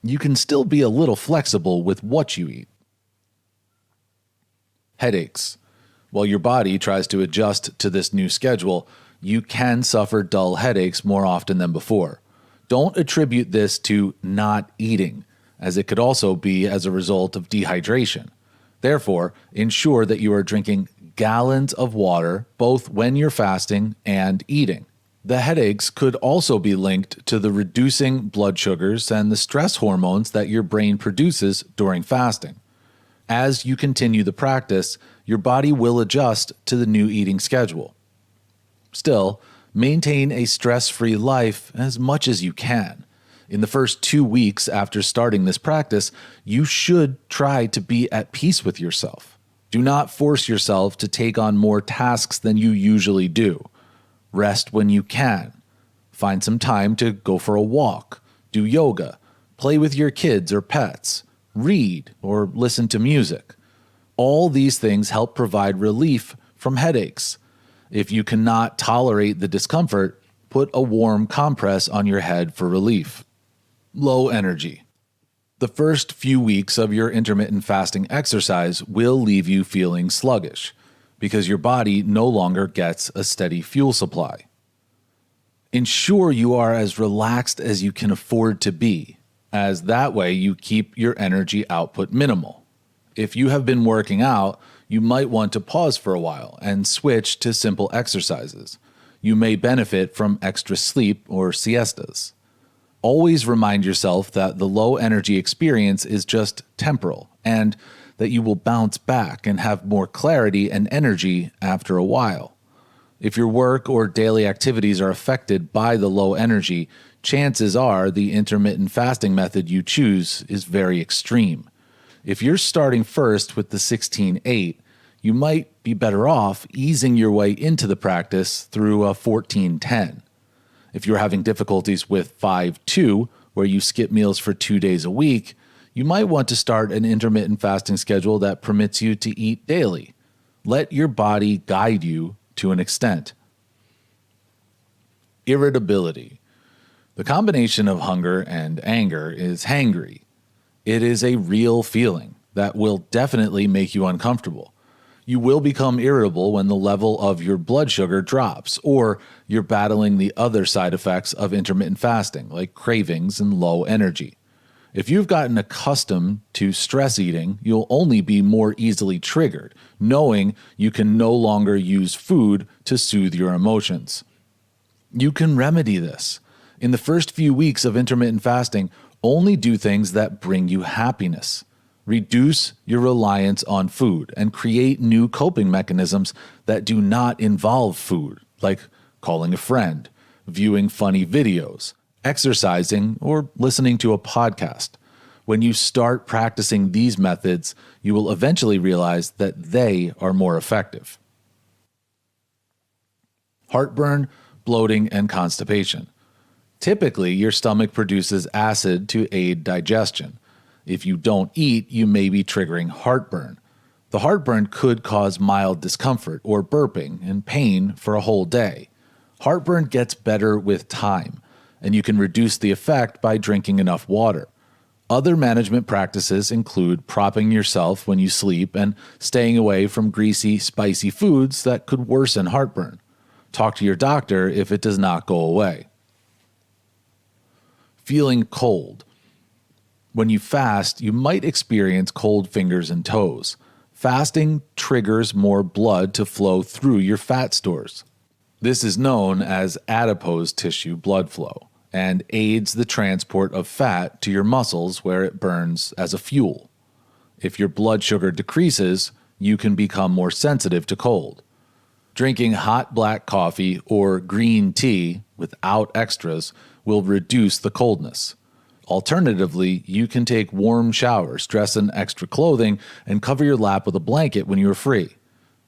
you can still be a little flexible with what you eat. Headaches. While your body tries to adjust to this new schedule, you can suffer dull headaches more often than before. Don't attribute this to not eating, as it could also be as a result of dehydration. Therefore, ensure that you are drinking gallons of water both when you're fasting and eating. The headaches could also be linked to the reducing blood sugars and the stress hormones that your brain produces during fasting. As you continue the practice, your body will adjust to the new eating schedule. Still, maintain a stress-free life as much as you can. In the first 2 weeks after starting this practice, you should try to be at peace with yourself. Do not force yourself to take on more tasks than you usually do. Rest when you can. Find some time to go for a walk, do yoga, play with your kids or pets, read or listen to music. All these things help provide relief from headaches. If you cannot tolerate the discomfort, put a warm compress on your head for relief. Low energy. The first few weeks of your intermittent fasting exercise will leave you feeling sluggish because your body no longer gets a steady fuel supply. Ensure you are as relaxed as you can afford to be, as that way you keep your energy output minimal. If you have been working out, you might want to pause for a while and switch to simple exercises. You may benefit from extra sleep or siestas. Always remind yourself that the low energy experience is just temporal and that you will bounce back and have more clarity and energy after a while. If your work or daily activities are affected by the low energy, chances are the intermittent fasting method you choose is very extreme. If you're starting first with the 16-8, you might be better off easing your way into the practice through a 14-10. If you're having difficulties with 5-2, where you skip meals for 2 days a week, you might want to start an intermittent fasting schedule that permits you to eat daily. Let your body guide you to an extent. Irritability. The combination of hunger and anger is hangry. It is a real feeling that will definitely make you uncomfortable. You will become irritable when the level of your blood sugar drops, or you're battling the other side effects of intermittent fasting, like cravings and low energy. If you've gotten accustomed to stress eating, you'll only be more easily triggered, knowing you can no longer use food to soothe your emotions. You can remedy this. In the first few weeks of intermittent fasting, only do things that bring you happiness. Reduce your reliance on food and create new coping mechanisms that do not involve food, like calling a friend, viewing funny videos, exercising, or listening to a podcast. When you start practicing these methods, you will eventually realize that they are more effective. Heartburn, bloating, and constipation. Typically, your stomach produces acid to aid digestion. If you don't eat, you may be triggering heartburn. The heartburn could cause mild discomfort or burping and pain for a whole day. Heartburn gets better with time, and you can reduce the effect by drinking enough water. Other management practices include propping yourself when you sleep and staying away from greasy, spicy foods that could worsen heartburn. Talk to your doctor if it does not go away. Feeling cold. When you fast, you might experience cold fingers and toes. Fasting triggers more blood to flow through your fat stores. This is known as adipose tissue blood flow and aids the transport of fat to your muscles where it burns as a fuel. If your blood sugar decreases, you can become more sensitive to cold. Drinking hot black coffee or green tea without extras will reduce the coldness. Alternatively, you can take warm showers, dress in extra clothing, and cover your lap with a blanket when you are free.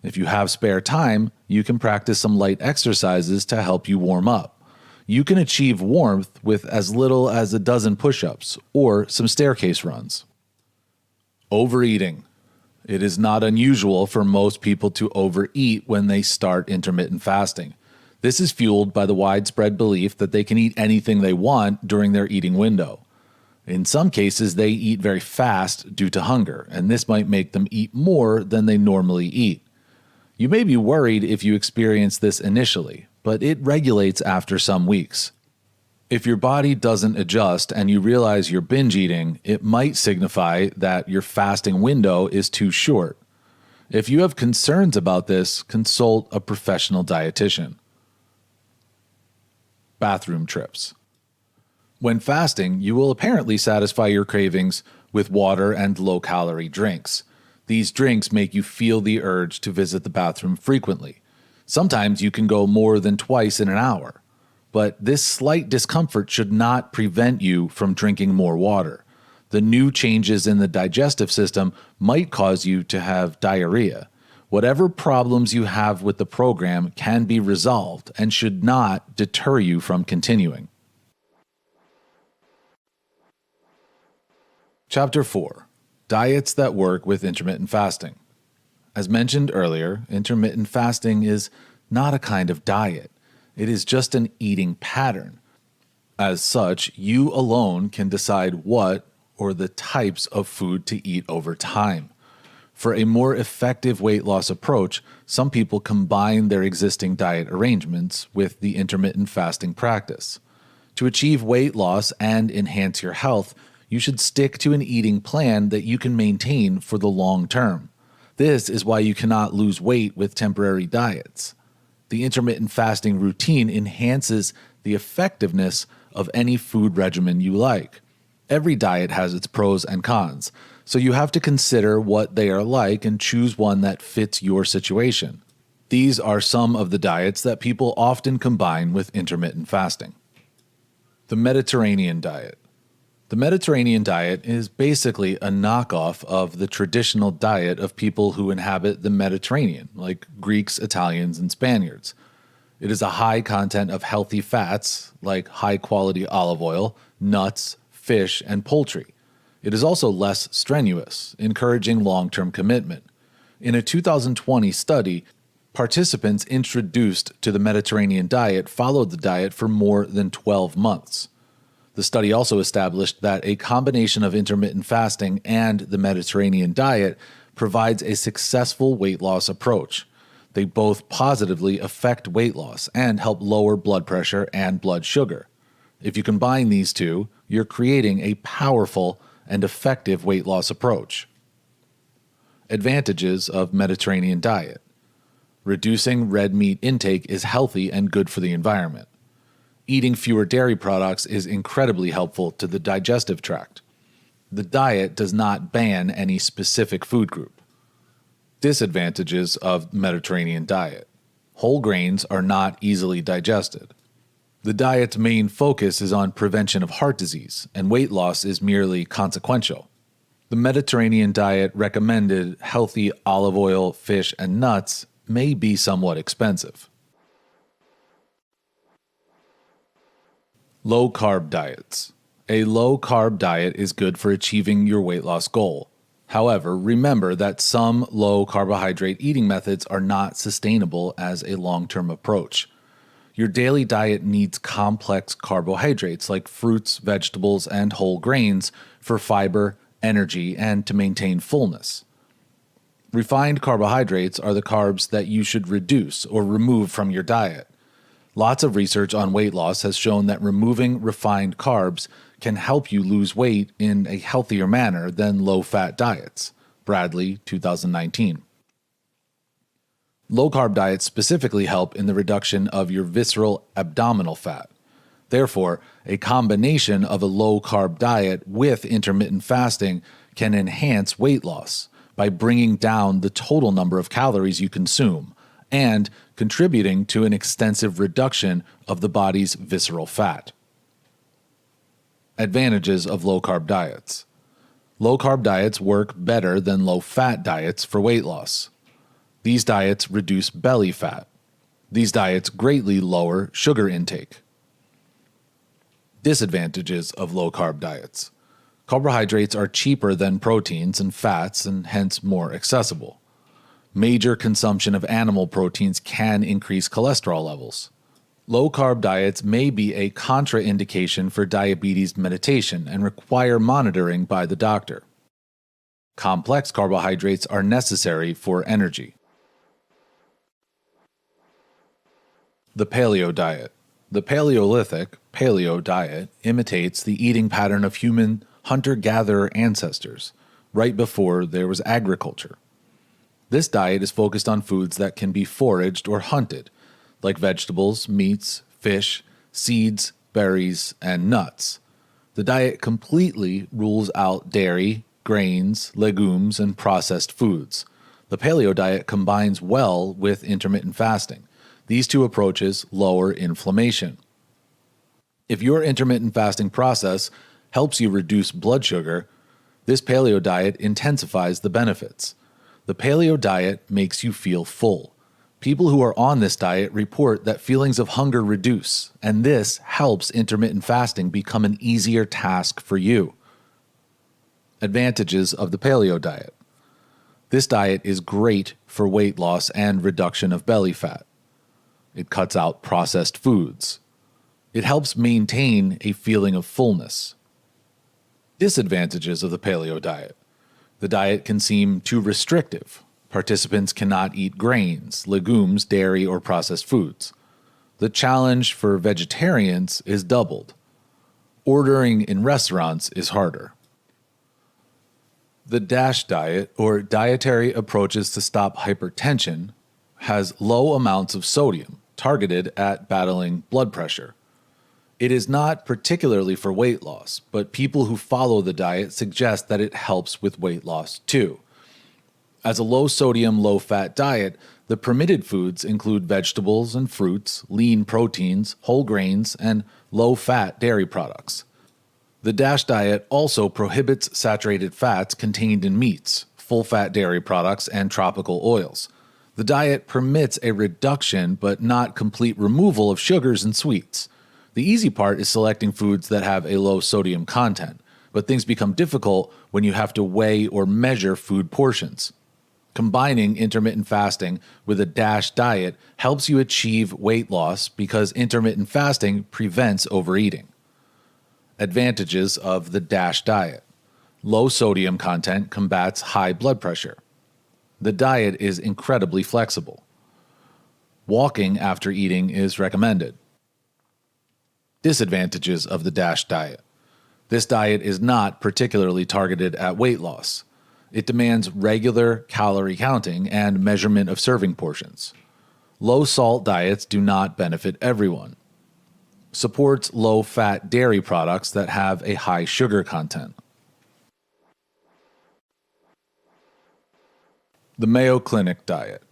If you have spare time, you can practice some light exercises to help you warm up. You can achieve warmth with as little as a dozen push-ups or some staircase runs. Overeating. It is not unusual for most people to overeat when they start intermittent fasting. This is fueled by the widespread belief that they can eat anything they want during their eating window. In some cases, they eat very fast due to hunger, and this might make them eat more than they normally eat. You may be worried if you experience this initially, but it regulates after some weeks. If your body doesn't adjust and you realize you're binge eating, it might signify that your fasting window is too short. If you have concerns about this, consult a professional dietitian. Bathroom trips. When fasting, you will apparently satisfy your cravings with water and low-calorie drinks. These drinks make you feel the urge to visit the bathroom frequently. Sometimes you can go more than twice in an hour. But this slight discomfort should not prevent you from drinking more water. The new changes in the digestive system might cause you to have diarrhea. Whatever problems you have with the program can be resolved and should not deter you from continuing. Chapter 4. Diets that work with intermittent fasting. As mentioned earlier, intermittent fasting is not a kind of diet. It is just an eating pattern. As such, you alone can decide what or the types of food to eat over time. For a more effective weight loss approach, some people combine their existing diet arrangements with the intermittent fasting practice. To achieve weight loss and enhance your health, you should stick to an eating plan that you can maintain for the long term. This is why you cannot lose weight with temporary diets. The intermittent fasting routine enhances the effectiveness of any food regimen you like. Every diet has its pros and cons, So you have to consider what they are like and choose one that fits your situation. These are some of the diets that people often combine with intermittent fasting. The Mediterranean diet. The Mediterranean diet is basically a knockoff of the traditional diet of people who inhabit the Mediterranean, like Greeks, Italians, and Spaniards. It is a high content of healthy fats, like high-quality olive oil, nuts, fish, and poultry. It is also less strenuous, encouraging long-term commitment. In a 2020 study, participants introduced to the Mediterranean diet followed the diet for more than 12 months. The study also established that a combination of intermittent fasting and the Mediterranean diet provides a successful weight loss approach. They both positively affect weight loss and help lower blood pressure and blood sugar. If you combine these two, you're creating a powerful and effective weight loss approach. Advantages of Mediterranean diet. Reducing red meat intake is healthy and good for the environment. Eating fewer dairy products is incredibly helpful to the digestive tract. The diet does not ban any specific food group. Disadvantages of Mediterranean diet. Whole grains are not easily digested. The diet's main focus is on prevention of heart disease, and weight loss is merely consequential. The Mediterranean diet recommended healthy olive oil, fish, and nuts may be somewhat expensive. Low-carb diets. A low-carb diet is good for achieving your weight loss goal. However, remember that some low-carbohydrate eating methods are not sustainable as a long-term approach. Your daily diet needs complex carbohydrates like fruits, vegetables, and whole grains for fiber, energy, and to maintain fullness. Refined carbohydrates are the carbs that you should reduce or remove from your diet. Lots of research on weight loss has shown that removing refined carbs can help you lose weight in a healthier manner than low-fat diets. Bradley, 2019. Low-carb diets specifically help in the reduction of your visceral abdominal fat. Therefore, a combination of a low-carb diet with intermittent fasting can enhance weight loss by bringing down the total number of calories you consume and contributing to an extensive reduction of the body's visceral fat. Advantages of low-carb diets. Low-carb diets work better than low-fat diets for weight loss. These diets reduce belly fat. These diets greatly lower sugar intake. Disadvantages of low-carb diets. Carbohydrates are cheaper than proteins and fats and hence more accessible. Major consumption of animal proteins can increase cholesterol levels. Low-carb diets may be a contraindication for diabetes medication and require monitoring by the doctor. Complex carbohydrates are necessary for energy. The paleo diet. The Paleolithic paleo diet imitates the eating pattern of human hunter-gatherer ancestors, right before there was agriculture. This diet is focused on foods that can be foraged or hunted, like vegetables, meats, fish, seeds, berries, and nuts. The diet completely rules out dairy, grains, legumes, and processed foods. The paleo diet combines well with intermittent fasting. These two approaches lower inflammation. If your intermittent fasting process helps you reduce blood sugar, this paleo diet intensifies the benefits. The paleo diet makes you feel full. People who are on this diet report that feelings of hunger reduce, and this helps intermittent fasting become an easier task for you. Advantages of the paleo diet. This diet is great for weight loss and reduction of belly fat. It cuts out processed foods. It helps maintain a feeling of fullness. Disadvantages of the paleo diet. The diet can seem too restrictive. Participants cannot eat grains, legumes, dairy, or processed foods. The challenge for vegetarians is doubled. Ordering in restaurants is harder. The DASH diet, or Dietary Approaches to Stop Hypertension, has low amounts of sodium targeted at battling blood pressure. It is not particularly for weight loss, but people who follow the diet suggest that it helps with weight loss too. As a low-sodium, low-fat diet, the permitted foods include vegetables and fruits, lean proteins, whole grains, and low-fat dairy products. The DASH diet also prohibits saturated fats contained in meats, full-fat dairy products, and tropical oils. The diet permits a reduction but not complete removal of sugars and sweets. The easy part is selecting foods that have a low sodium content, but things become difficult when you have to weigh or measure food portions. Combining intermittent fasting with a DASH diet helps you achieve weight loss because intermittent fasting prevents overeating. Advantages of the DASH diet. Low sodium content combats high blood pressure. The diet is incredibly flexible. Walking after eating is recommended. Disadvantages of the DASH diet. This diet is not particularly targeted at weight loss. It demands regular calorie counting and measurement of serving portions. Low-salt diets do not benefit everyone. Supports low-fat dairy products that have a high sugar content. The Mayo Clinic diet.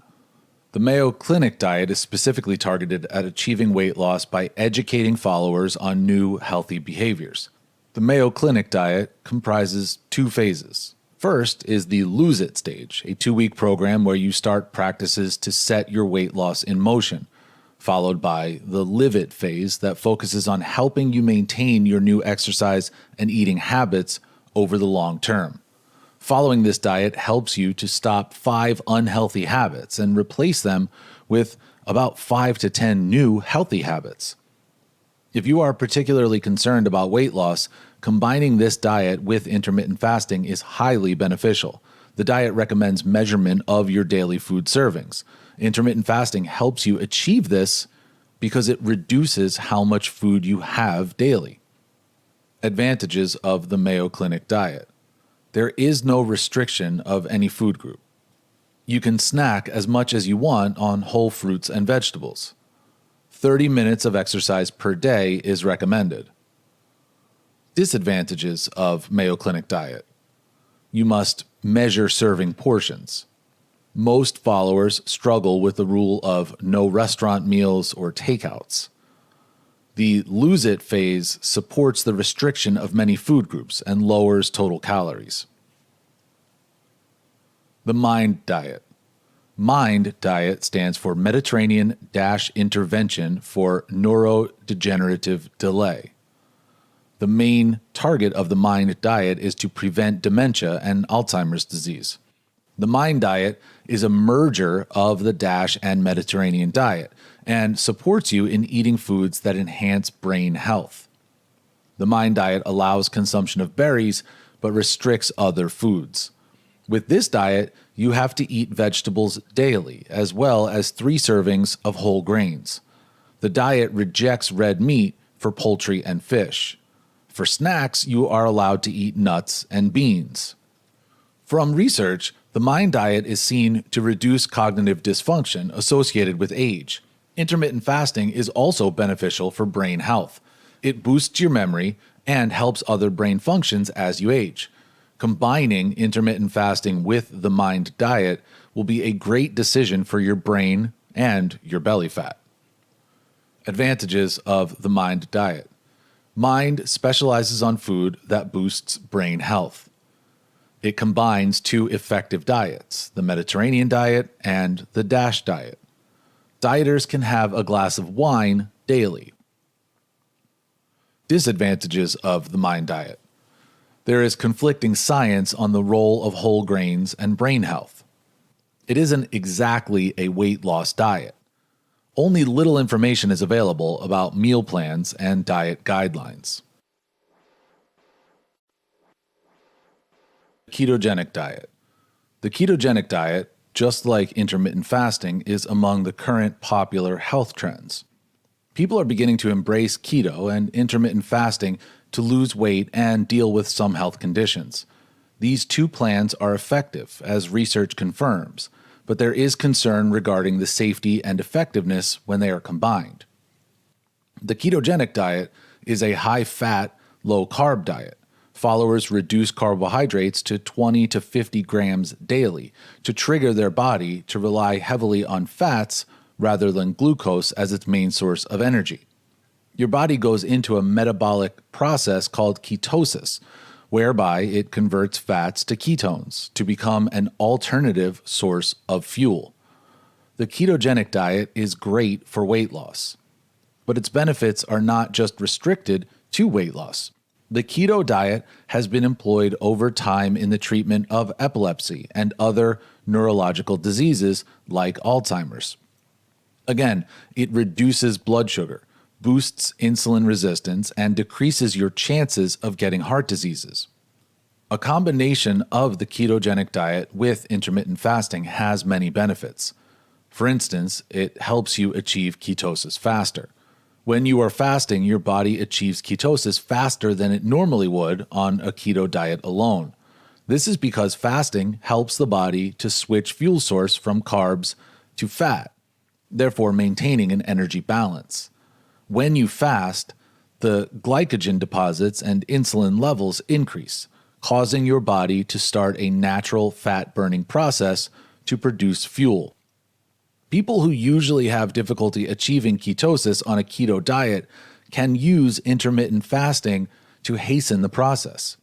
The Mayo Clinic diet is specifically targeted at achieving weight loss by educating followers on new healthy behaviors. The Mayo Clinic diet comprises 2 phases. First is the Lose It stage, a 2-week program where you start practices to set your weight loss in motion, followed by the Live It phase that focuses on helping you maintain your new exercise and eating habits over the long term. Following this diet helps you to stop 5 unhealthy habits and replace them with about 5 to 10 new healthy habits. If you are particularly concerned about weight loss, combining this diet with intermittent fasting is highly beneficial. The diet recommends measurement of your daily food servings. Intermittent fasting helps you achieve this because it reduces how much food you have daily. Advantages of the Mayo Clinic diet. There is no restriction of any food group. You can snack as much as you want on whole fruits and vegetables. 30 minutes of exercise per day is recommended. Disadvantages of Mayo Clinic diet. You must measure serving portions. Most followers struggle with the rule of no restaurant meals or takeouts. The Lose It phase supports the restriction of many food groups and lowers total calories. The MIND diet. MIND diet stands for Mediterranean-Intervention for Neurodegenerative Delay. The main target of the MIND diet is to prevent dementia and Alzheimer's disease. The MIND diet is a merger of the DASH and Mediterranean diet and supports you in eating foods that enhance brain health. The MIND diet allows consumption of berries but restricts other foods. With this diet, you have to eat vegetables daily, as well as 3 servings of whole grains. The diet rejects red meat for poultry and fish. For snacks, you are allowed to eat nuts and beans. From research, the MIND diet is seen to reduce cognitive dysfunction associated with age. Intermittent fasting is also beneficial for brain health. It boosts your memory and helps other brain functions as you age. Combining intermittent fasting with the MIND diet will be a great decision for your brain and your belly fat. Advantages of the MIND diet. MIND specializes on food that boosts brain health. It combines 2 effective diets, the Mediterranean diet and the DASH diet. Dieters can have a glass of wine daily. Disadvantages of the MIND diet. There is conflicting science on the role of whole grains and brain health. It isn't exactly a weight loss diet. Only little information is available about meal plans and diet guidelines. Ketogenic diet. The ketogenic diet, just like intermittent fasting, is among the current popular health trends. People are beginning to embrace keto and intermittent fasting to lose weight and deal with some health conditions. These 2 plans are effective, as research confirms, but there is concern regarding the safety and effectiveness when they are combined. The ketogenic diet is a high-fat, low-carb diet. Followers reduce carbohydrates to 20 to 50 grams daily to trigger their body to rely heavily on fats rather than glucose as its main source of energy. Your body goes into a metabolic process called ketosis, whereby it converts fats to ketones to become an alternative source of fuel. The ketogenic diet is great for weight loss, but its benefits are not just restricted to weight loss. The keto diet has been employed over time in the treatment of epilepsy and other neurological diseases like Alzheimer's. Again, it reduces blood sugar, boosts insulin resistance, and decreases your chances of getting heart diseases. A combination of the ketogenic diet with intermittent fasting has many benefits. For instance, it helps you achieve ketosis faster. When you are fasting, your body achieves ketosis faster than it normally would on a keto diet alone. This is because fasting helps the body to switch fuel source from carbs to fat, therefore maintaining an energy balance. When you fast, the glycogen deposits and insulin levels increase, causing your body to start a natural fat-burning process to produce fuel. People who usually have difficulty achieving ketosis on a keto diet can use intermittent fasting to hasten the process.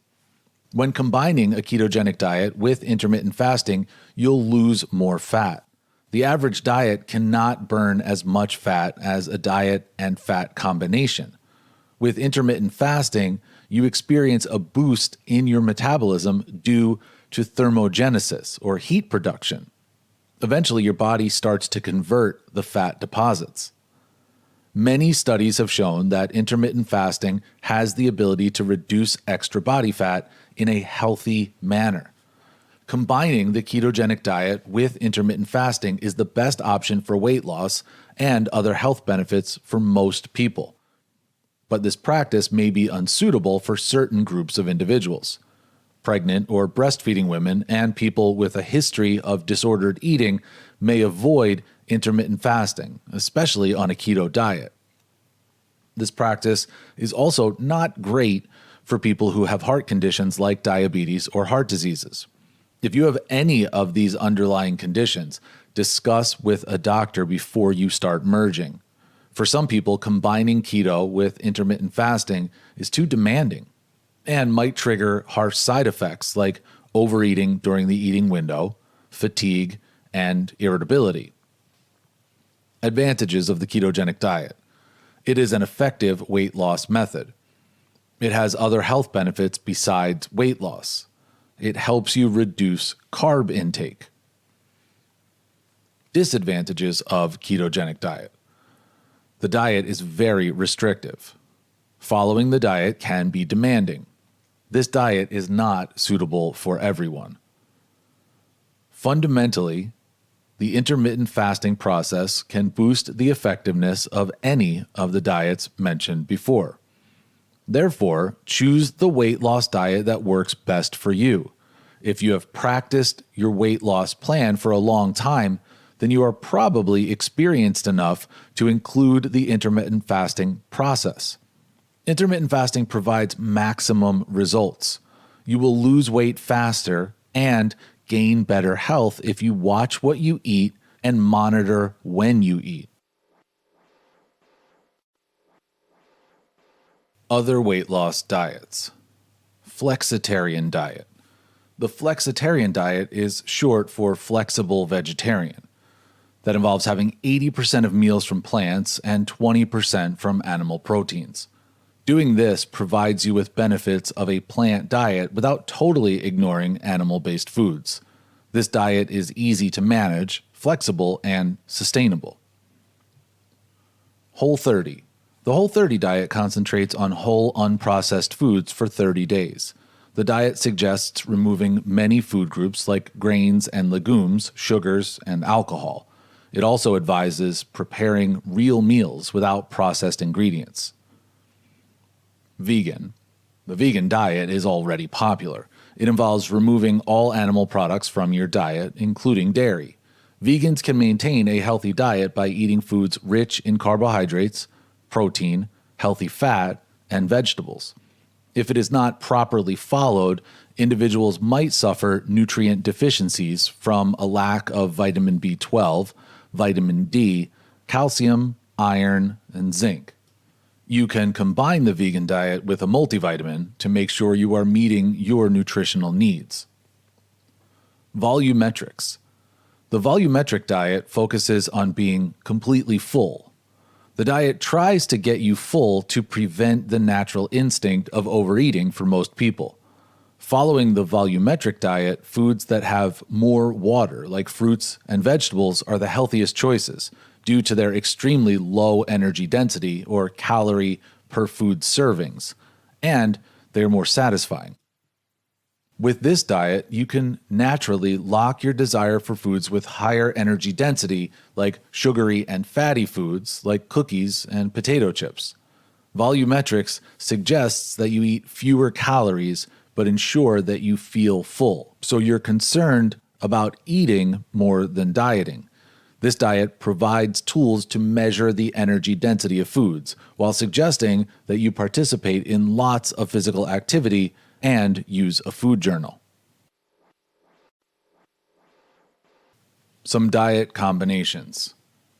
When combining a ketogenic diet with intermittent fasting, you'll lose more fat. The average diet cannot burn as much fat as a diet and fat combination. With intermittent fasting, you experience a boost in your metabolism due to thermogenesis, or heat production. Eventually, your body starts to convert the fat deposits. Many studies have shown that intermittent fasting has the ability to reduce extra body fat in a healthy manner. Combining the ketogenic diet with intermittent fasting is the best option for weight loss and other health benefits for most people. But this practice may be unsuitable for certain groups of individuals. Pregnant or breastfeeding women and people with a history of disordered eating may avoid intermittent fasting, especially on a keto diet. This practice is also not great for people who have heart conditions like diabetes or heart diseases. If you have any of these underlying conditions, discuss with a doctor before you start merging. For some people, combining keto with intermittent fasting is too demanding and might trigger harsh side effects like overeating during the eating window, fatigue, and irritability. Advantages of the ketogenic diet. It is an effective weight loss method. It has other health benefits besides weight loss. It helps you reduce carb intake. Disadvantages of ketogenic diet. The diet is very restrictive. Following the diet can be demanding. This diet is not suitable for everyone. Fundamentally, the intermittent fasting process can boost the effectiveness of any of the diets mentioned before. Therefore, choose the weight loss diet that works best for you. If you have practiced your weight loss plan for a long time, then you are probably experienced enough to include the intermittent fasting process. Intermittent fasting provides maximum results. You will lose weight faster and gain better health if you watch what you eat and monitor when you eat. Other weight loss diets. Flexitarian diet. The flexitarian diet is short for flexible vegetarian. That involves having 80% of meals from plants and 20% from animal proteins. Doing this provides you with benefits of a plant diet without totally ignoring animal-based foods. This diet is easy to manage, flexible, and sustainable. Whole30. The Whole30 diet concentrates on whole unprocessed foods for 30 days. The diet suggests removing many food groups like grains and legumes, sugars, and alcohol. It also advises preparing real meals without processed ingredients. Vegan. The vegan diet is already popular. It involves removing all animal products from your diet, including dairy. Vegans can maintain a healthy diet by eating foods rich in carbohydrates, protein, healthy fat, and vegetables. If it is not properly followed, individuals might suffer nutrient deficiencies from a lack of vitamin B12, vitamin D, calcium, iron, and zinc. You can combine the vegan diet with a multivitamin to make sure you are meeting your nutritional needs. Volumetrics. The volumetric diet focuses on being completely full. The diet tries to get you full to prevent the natural instinct of overeating for most people. Following the volumetric diet, foods that have more water, like fruits and vegetables, are the healthiest choices due to their extremely low energy density or calorie per food servings, and they're more satisfying. With this diet, you can naturally lock your desire for foods with higher energy density, like sugary and fatty foods like cookies and potato chips. Volumetrics suggests that you eat fewer calories but ensure that you feel full, so you're concerned about eating more than dieting. This diet provides tools to measure the energy density of foods, while suggesting that you participate in lots of physical activity and use a food journal. Some diet combinations.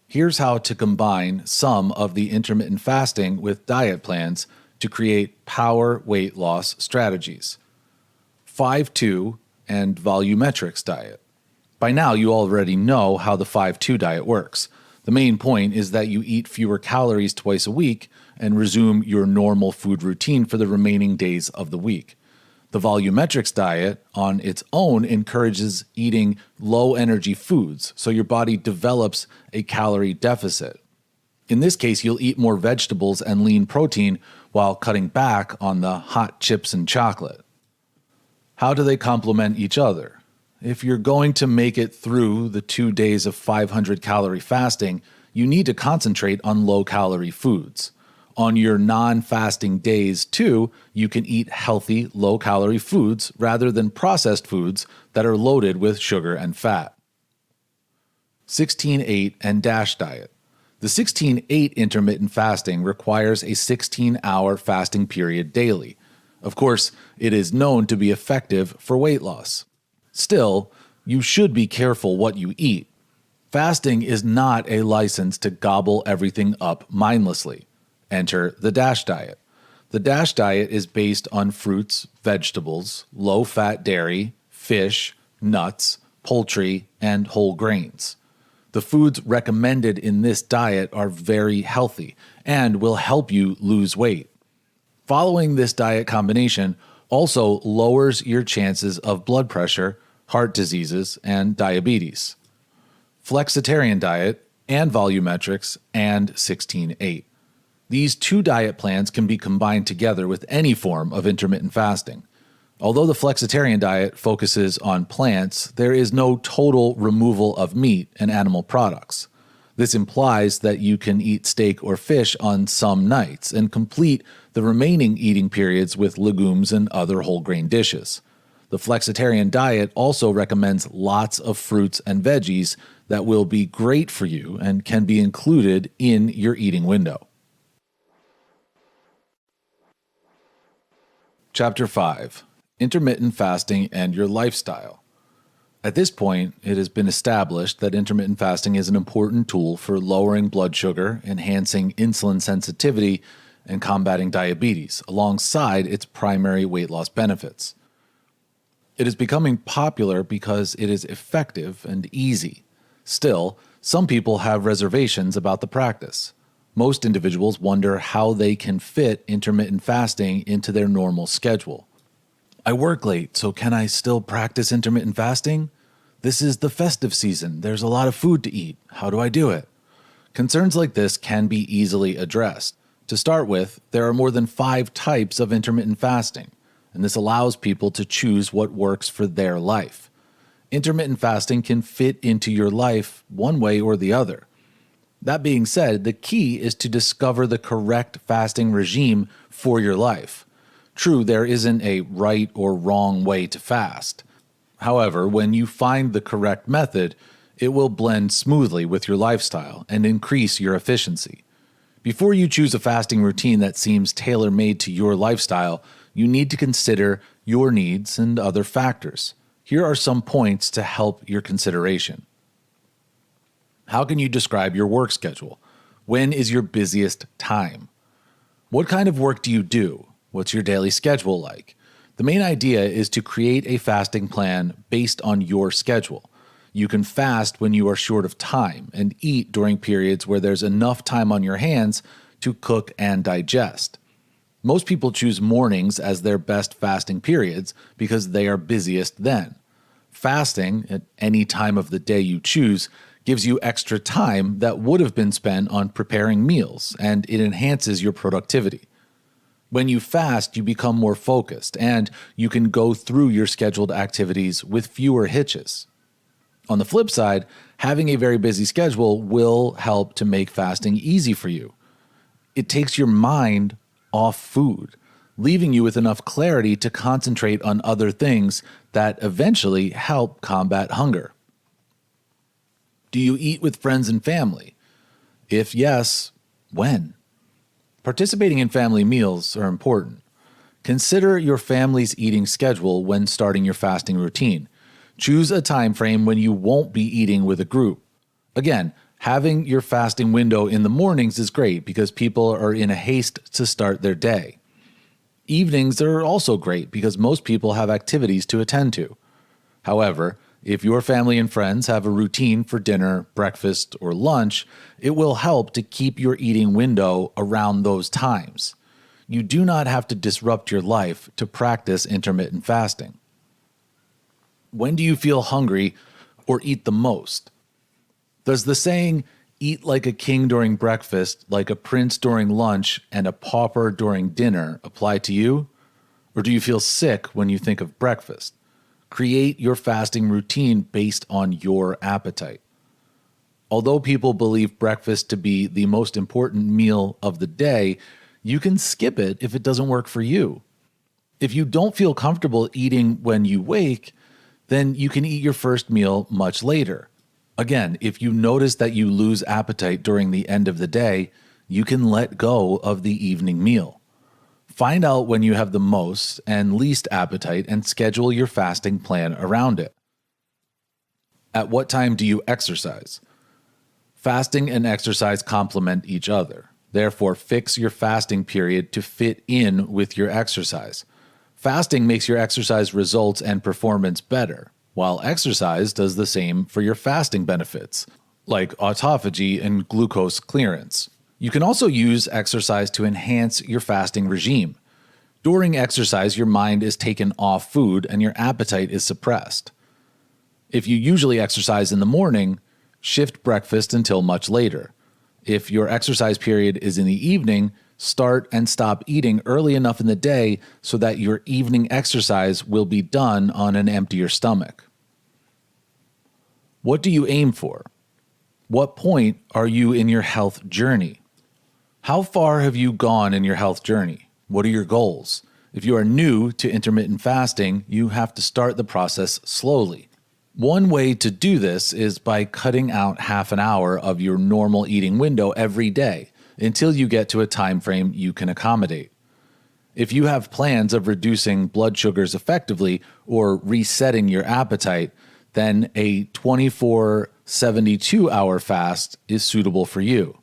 Here's how to combine some of the intermittent fasting with diet plans to create power weight loss strategies. 5-2 and volumetrics diet. By now, you already know how the 5-2 diet works. The main point is that you eat fewer calories twice a week and resume your normal food routine for the remaining days of the week. The volumetrics diet on its own encourages eating low-energy foods, so your body develops a calorie deficit. In this case, you'll eat more vegetables and lean protein while cutting back on the hot chips and chocolate. How do they complement each other? If you're going to make it through the 2 days of 500-calorie fasting, you need to concentrate on low-calorie foods. On your non-fasting days, too, you can eat healthy, low-calorie foods rather than processed foods that are loaded with sugar and fat. 16-8 and DASH diet. The 16-8 intermittent fasting requires a 16-hour fasting period daily. Of course, it is known to be effective for weight loss. Still, you should be careful what you eat. Fasting is not a license to gobble everything up mindlessly. Enter the DASH diet. The DASH diet is based on fruits, vegetables, low-fat dairy, fish, nuts, poultry, and whole grains. The foods recommended in this diet are very healthy and will help you lose weight. Following this diet combination also lowers your chances of blood pressure, heart diseases, and diabetes. Flexitarian diet and volumetrics and 16-8. These two diet plans can be combined together with any form of intermittent fasting. Although the flexitarian diet focuses on plants, there is no total removal of meat and animal products. This implies that you can eat steak or fish on some nights and complete the remaining eating periods with legumes and other whole grain dishes. The flexitarian diet also recommends lots of fruits and veggies that will be great for you and can be included in your eating window. Chapter 5. Intermittent Fasting and Your Lifestyle. At this point, it has been established that intermittent fasting is an important tool for lowering blood sugar, enhancing insulin sensitivity, and combating diabetes, alongside its primary weight loss benefits. It is becoming popular because it is effective and easy. Still, some people have reservations about the practice. Most individuals wonder how they can fit intermittent fasting into their normal schedule. I work late, so can I still practice intermittent fasting? This is the festive season. There's a lot of food to eat. How do I do it? Concerns like this can be easily addressed. To start with, there are more than 5 types of intermittent fasting, and this allows people to choose what works for their life. Intermittent fasting can fit into your life one way or the other. That being said, the key is to discover the correct fasting regime for your life. True, there isn't a right or wrong way to fast. However, when you find the correct method, it will blend smoothly with your lifestyle and increase your efficiency. Before you choose a fasting routine that seems tailor-made to your lifestyle, you need to consider your needs and other factors. Here are some points to help your consideration. How can you describe your work schedule? When is your busiest time? What kind of work do you do? What's your daily schedule like? The main idea is to create a fasting plan based on your schedule. You can fast when you are short of time and eat during periods where there's enough time on your hands to cook and digest. Most people choose mornings as their best fasting periods because they are busiest then. Fasting, at any time of the day you choose, gives you extra time that would have been spent on preparing meals, and it enhances your productivity. When you fast, you become more focused, and you can go through your scheduled activities with fewer hitches. On the flip side, having a very busy schedule will help to make fasting easy for you. It takes your mind off food, leaving you with enough clarity to concentrate on other things that eventually help combat hunger. Do you eat with friends and family? If yes, when? Participating in family meals are important. Consider your family's eating schedule when starting your fasting routine. Choose a time frame when you won't be eating with a group. Again, having your fasting window in the mornings is great because people are in a haste to start their day. Evenings are also great because most people have activities to attend to. However, if your family and friends have a routine for dinner, breakfast, or lunch, it will help to keep your eating window around those times. You do not have to disrupt your life to practice intermittent fasting. When do you feel hungry or eat the most? Does the saying, eat like a king during breakfast, like a prince during lunch, and a pauper during dinner apply to you? Or do you feel sick when you think of breakfast? Create your fasting routine based on your appetite. Although people believe breakfast to be the most important meal of the day, you can skip it if it doesn't work for you. If you don't feel comfortable eating when you wake, then you can eat your first meal much later. Again, if you notice that you lose appetite during the end of the day, you can let go of the evening meal. Find out when you have the most and least appetite and schedule your fasting plan around it. At what time do you exercise? Fasting and exercise complement each other. Therefore, fix your fasting period to fit in with your exercise. Fasting makes your exercise results and performance better, while exercise does the same for your fasting benefits, like autophagy and glucose clearance. You can also use exercise to enhance your fasting regime. During exercise, your mind is taken off food and your appetite is suppressed. If you usually exercise in the morning, shift breakfast until much later. If your exercise period is in the evening, start and stop eating early enough in the day so that your evening exercise will be done on an emptier stomach. What do you aim for? What point are you in your health journey? How far have you gone in your health journey? What are your goals? If you are new to intermittent fasting, you have to start the process slowly. One way to do this is by cutting out half an hour of your normal eating window every day until you get to a time frame you can accommodate. If you have plans of reducing blood sugars effectively or resetting your appetite, then a 24-72-hour fast is suitable for you.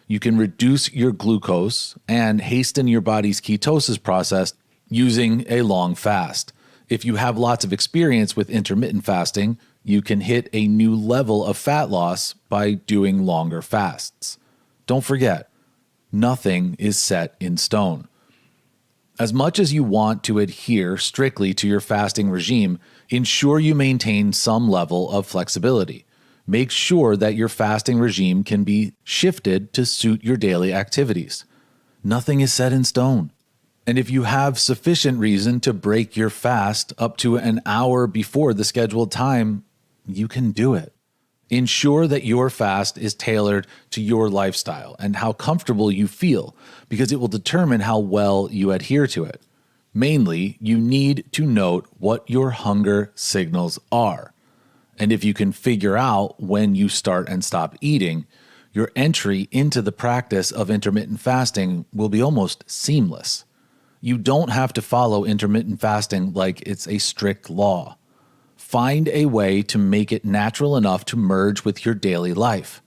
You can reduce your glucose and hasten your body's ketosis process using a long fast. If you have lots of experience with intermittent fasting, you can hit a new level of fat loss by doing longer fasts. Don't forget, nothing is set in stone. As much as you want to adhere strictly to your fasting regime, ensure you maintain some level of flexibility. Make sure that your fasting regime can be shifted to suit your daily activities. Nothing is set in stone. And if you have sufficient reason to break your fast up to an hour before the scheduled time, you can do it. Ensure that your fast is tailored to your lifestyle and how comfortable you feel, because it will determine how well you adhere to it. Mainly, you need to note what your hunger signals are. And if you can figure out when you start and stop eating, Your entry into the practice of intermittent fasting will be almost seamless. You don't have to follow intermittent fasting like it's a strict law. Find a way to make it natural enough to merge with your daily life.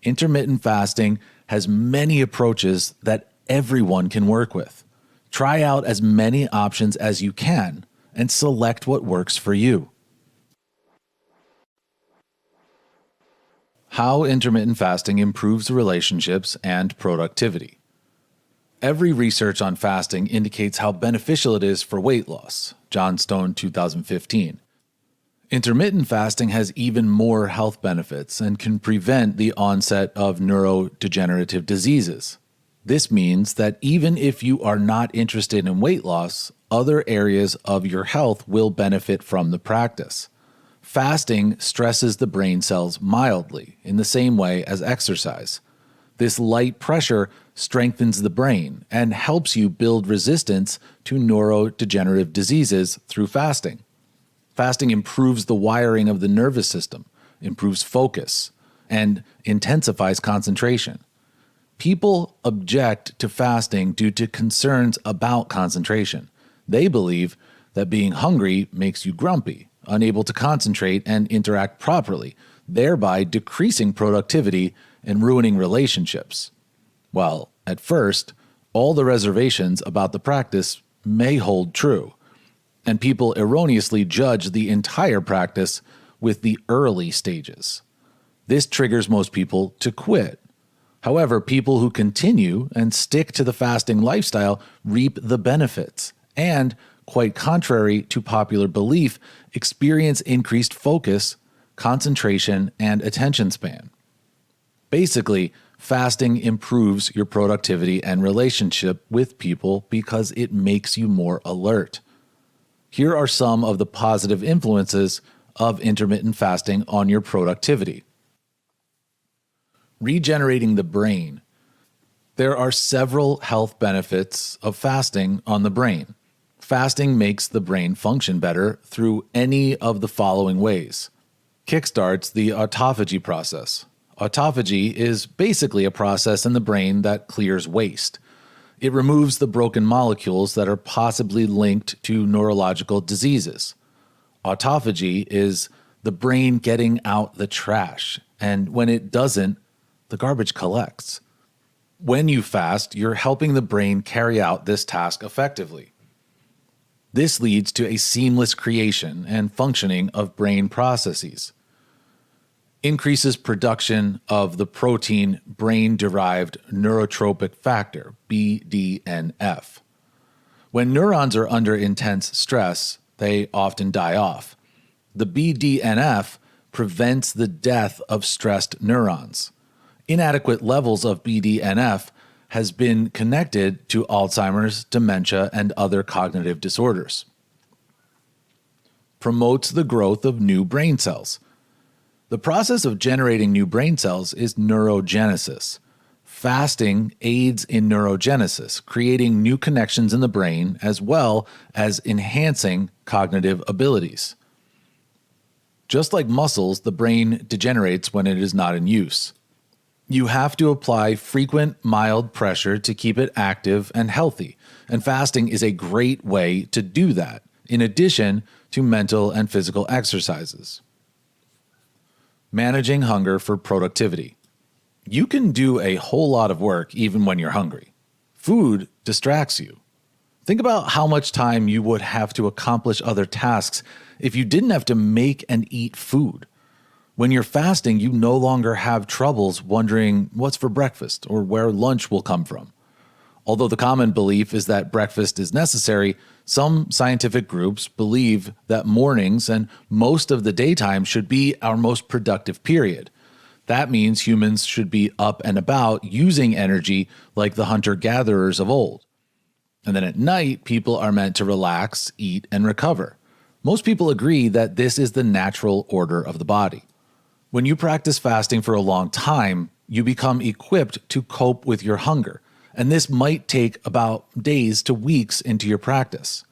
Intermittent fasting has many approaches that everyone can work with. Try out as many options as you can and select what works for you. How intermittent fasting improves relationships and productivity. Every research on fasting indicates how beneficial it is for weight loss. John Stone, 2015. Intermittent fasting has even more health benefits and can prevent the onset of neurodegenerative diseases. This means that even if you are not interested in weight loss, other areas of your health will benefit from the practice. Fasting stresses the brain cells mildly, in the same way as exercise. This light pressure strengthens the brain and helps you build resistance to neurodegenerative diseases through fasting. Fasting improves the wiring of the nervous system, improves focus, and intensifies concentration. People object to fasting due to concerns about concentration. They believe that being hungry makes you grumpy, unable to concentrate and interact properly, thereby decreasing productivity and ruining relationships. Well, at first, all the reservations about the practice may hold true, and people erroneously judge the entire practice with the early stages. This triggers most people to quit. However, people who continue and stick to the fasting lifestyle reap the benefits and, quite contrary to popular belief, experience increased focus, concentration, and attention span. Basically, fasting improves your productivity and relationship with people because it makes you more alert. Here are some of the positive influences of intermittent fasting on your productivity. Regenerating the brain. There are several health benefits of fasting on the brain. Fasting makes the brain function better through any of the following ways. Kickstarts the autophagy process. Autophagy is basically a process in the brain that clears waste. It removes the broken molecules that are possibly linked to neurological diseases. Autophagy is the brain getting out the trash, and when it doesn't, the garbage collects. When you fast, you're helping the brain carry out this task effectively. This leads to a seamless creation and functioning of brain processes. Increases production of the protein brain-derived neurotrophic factor, BDNF. When neurons are under intense stress, they often die off. The BDNF prevents the death of stressed neurons. Inadequate levels of BDNF has been connected to Alzheimer's, dementia, and other cognitive disorders. Promotes the growth of new brain cells. The process of generating new brain cells is neurogenesis. Fasting aids in neurogenesis, creating new connections in the brain as well as enhancing cognitive abilities. Just like muscles, the brain degenerates when it is not in use. You have to apply frequent, mild pressure to keep it active and healthy, and fasting is a great way to do that, in addition to mental and physical exercises. Managing hunger for productivity. You can do a whole lot of work even when you're hungry. Food distracts you. Think about how much time you would have to accomplish other tasks if you didn't have to make and eat food. When you're fasting, you no longer have troubles wondering what's for breakfast or where lunch will come from. Although the common belief is that breakfast is necessary, some scientific groups believe that mornings and most of the daytime should be our most productive period. That means humans should be up and about using energy like the hunter-gatherers of old. And then at night, people are meant to relax, eat, and recover. Most people agree that this is the natural order of the body. When you practice fasting for a long time, you become equipped to cope with your hunger, and this might take about days to weeks into your practice.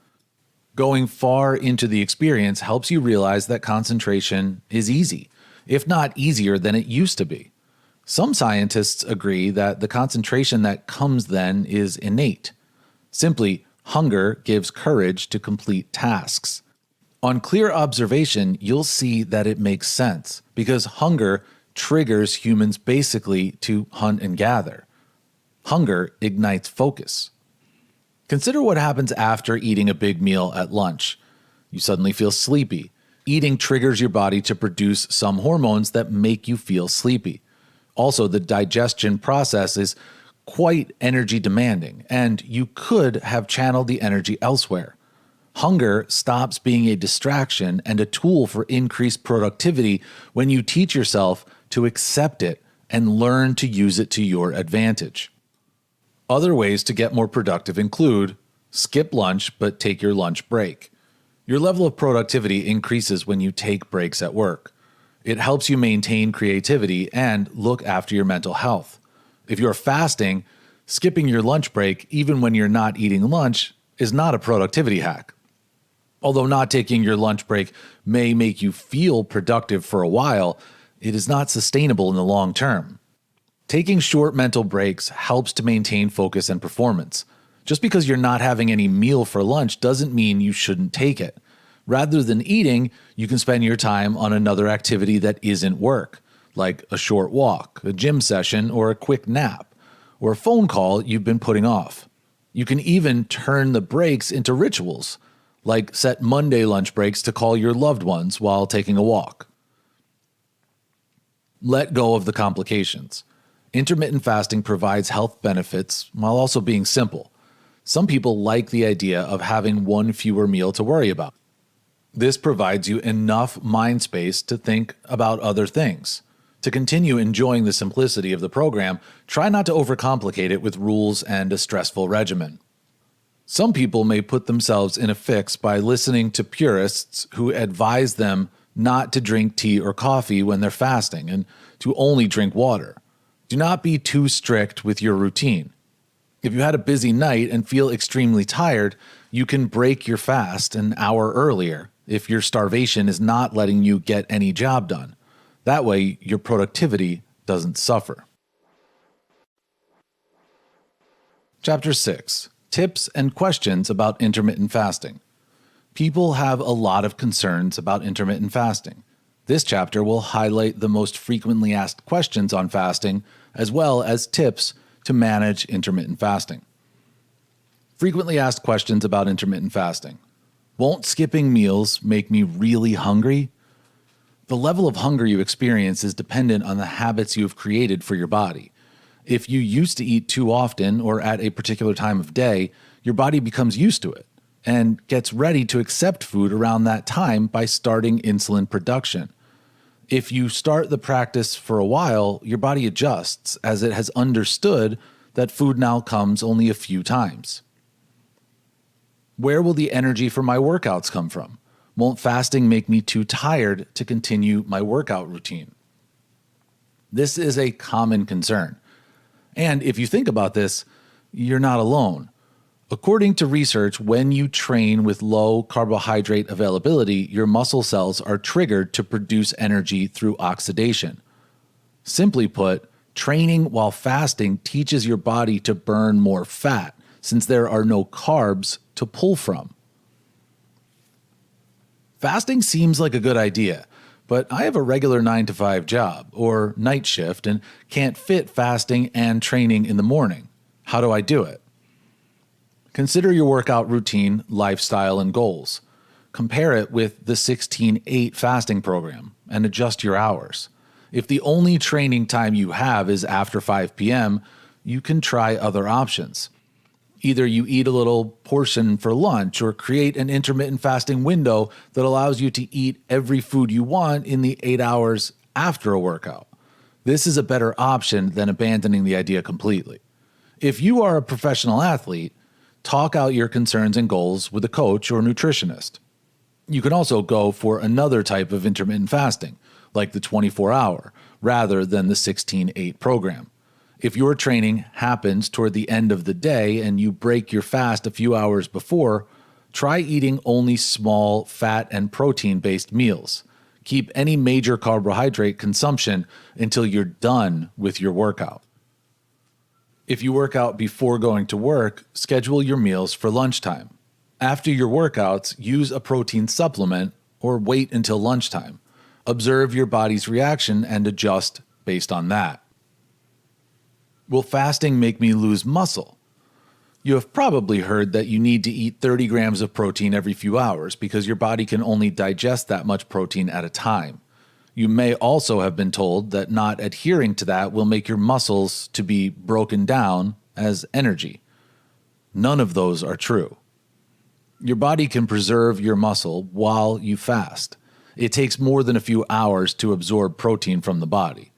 Going far into the experience helps you realize that concentration is easy, if not easier than it used to be. Some scientists agree that the concentration that comes then is innate. Simply, hunger gives courage to complete tasks. On clear observation, you'll see that it makes sense, because hunger triggers humans basically to hunt and gather. Hunger ignites focus. Consider what happens after eating a big meal at lunch. You suddenly feel sleepy. Eating triggers your body to produce some hormones that make you feel sleepy. Also, the digestion process is quite energy demanding, and you could have channeled the energy elsewhere. Hunger stops being a distraction and a tool for increased productivity when you teach yourself to accept it and learn to use it to your advantage. Other ways to get more productive include skip lunch but take your lunch break. Your level of productivity increases when you take breaks at work. It helps you maintain creativity and look after your mental health. If you're fasting, skipping your lunch break even when you're not eating lunch is not a productivity hack. Although not taking your lunch break may make you feel productive for a while, it is not sustainable in the long term. Taking short mental breaks helps to maintain focus and performance. Just because you're not having any meal for lunch doesn't mean you shouldn't take it. Rather than eating, you can spend your time on another activity that isn't work, like a short walk, a gym session, or a quick nap, or a phone call you've been putting off. You can even turn the breaks into rituals, like set Monday lunch breaks to call your loved ones while taking a walk. Let go of the complications. Intermittent fasting provides health benefits while also being simple. Some people like the idea of having one fewer meal to worry about. This provides you enough mind space to think about other things. To continue enjoying the simplicity of the program, try not to overcomplicate it with rules and a stressful regimen. Some people may put themselves in a fix by listening to purists who advise them not to drink tea or coffee when they're fasting and to only drink water. Do not be too strict with your routine. If you had a busy night and feel extremely tired, you can break your fast an hour earlier if your starvation is not letting you get any job done. That way, your productivity doesn't suffer. Chapter 6. Tips and questions about intermittent fasting. People have a lot of concerns about intermittent fasting. This chapter will highlight the most frequently asked questions on fasting, as well as tips to manage intermittent fasting. Frequently asked questions about intermittent fasting. Won't skipping meals make me really hungry? The level of hunger you experience is dependent on the habits you have created for your body. If you used to eat too often or at a particular time of day, your body becomes used to it and gets ready to accept food around that time by starting insulin production. If you start the practice for a while, your body adjusts as it has understood that food now comes only a few times. Where will the energy for my workouts come from? Won't fasting make me too tired to continue my workout routine? This is a common concern. And if you think about this, you're not alone. According to research, when you train with low carbohydrate availability, your muscle cells are triggered to produce energy through oxidation. Simply put, training while fasting teaches your body to burn more fat, since there are no carbs to pull from. Fasting seems like a good idea, but I have a regular 9-to-5 job or night shift and can't fit fasting and training in the morning. How do I do it? Consider your workout routine, lifestyle, and goals. Compare it with the 16-8 fasting program and adjust your hours. If the only training time you have is after 5 p.m., you can try other options. Either you eat a little portion for lunch or create an intermittent fasting window that allows you to eat every food you want in the 8 hours after a workout. This is a better option than abandoning the idea completely. If you are a professional athlete, talk out your concerns and goals with a coach or nutritionist. You can also go for another type of intermittent fasting, like the 24-hour, rather than the 16-8 program. If your training happens toward the end of the day and you break your fast a few hours before, try eating only small fat and protein-based meals. Keep any major carbohydrate consumption until you're done with your workout. If you work out before going to work, schedule your meals for lunchtime. After your workouts, use a protein supplement or wait until lunchtime. Observe your body's reaction and adjust based on that. Will fasting make me lose muscle? You have probably heard that you need to eat 30 grams of protein every few hours because your body can only digest that much protein at a time. You may also have been told that not adhering to that will make your muscles to be broken down as energy. None of those are true. Your body can preserve your muscle while you fast. It takes more than a few hours to absorb protein from the body.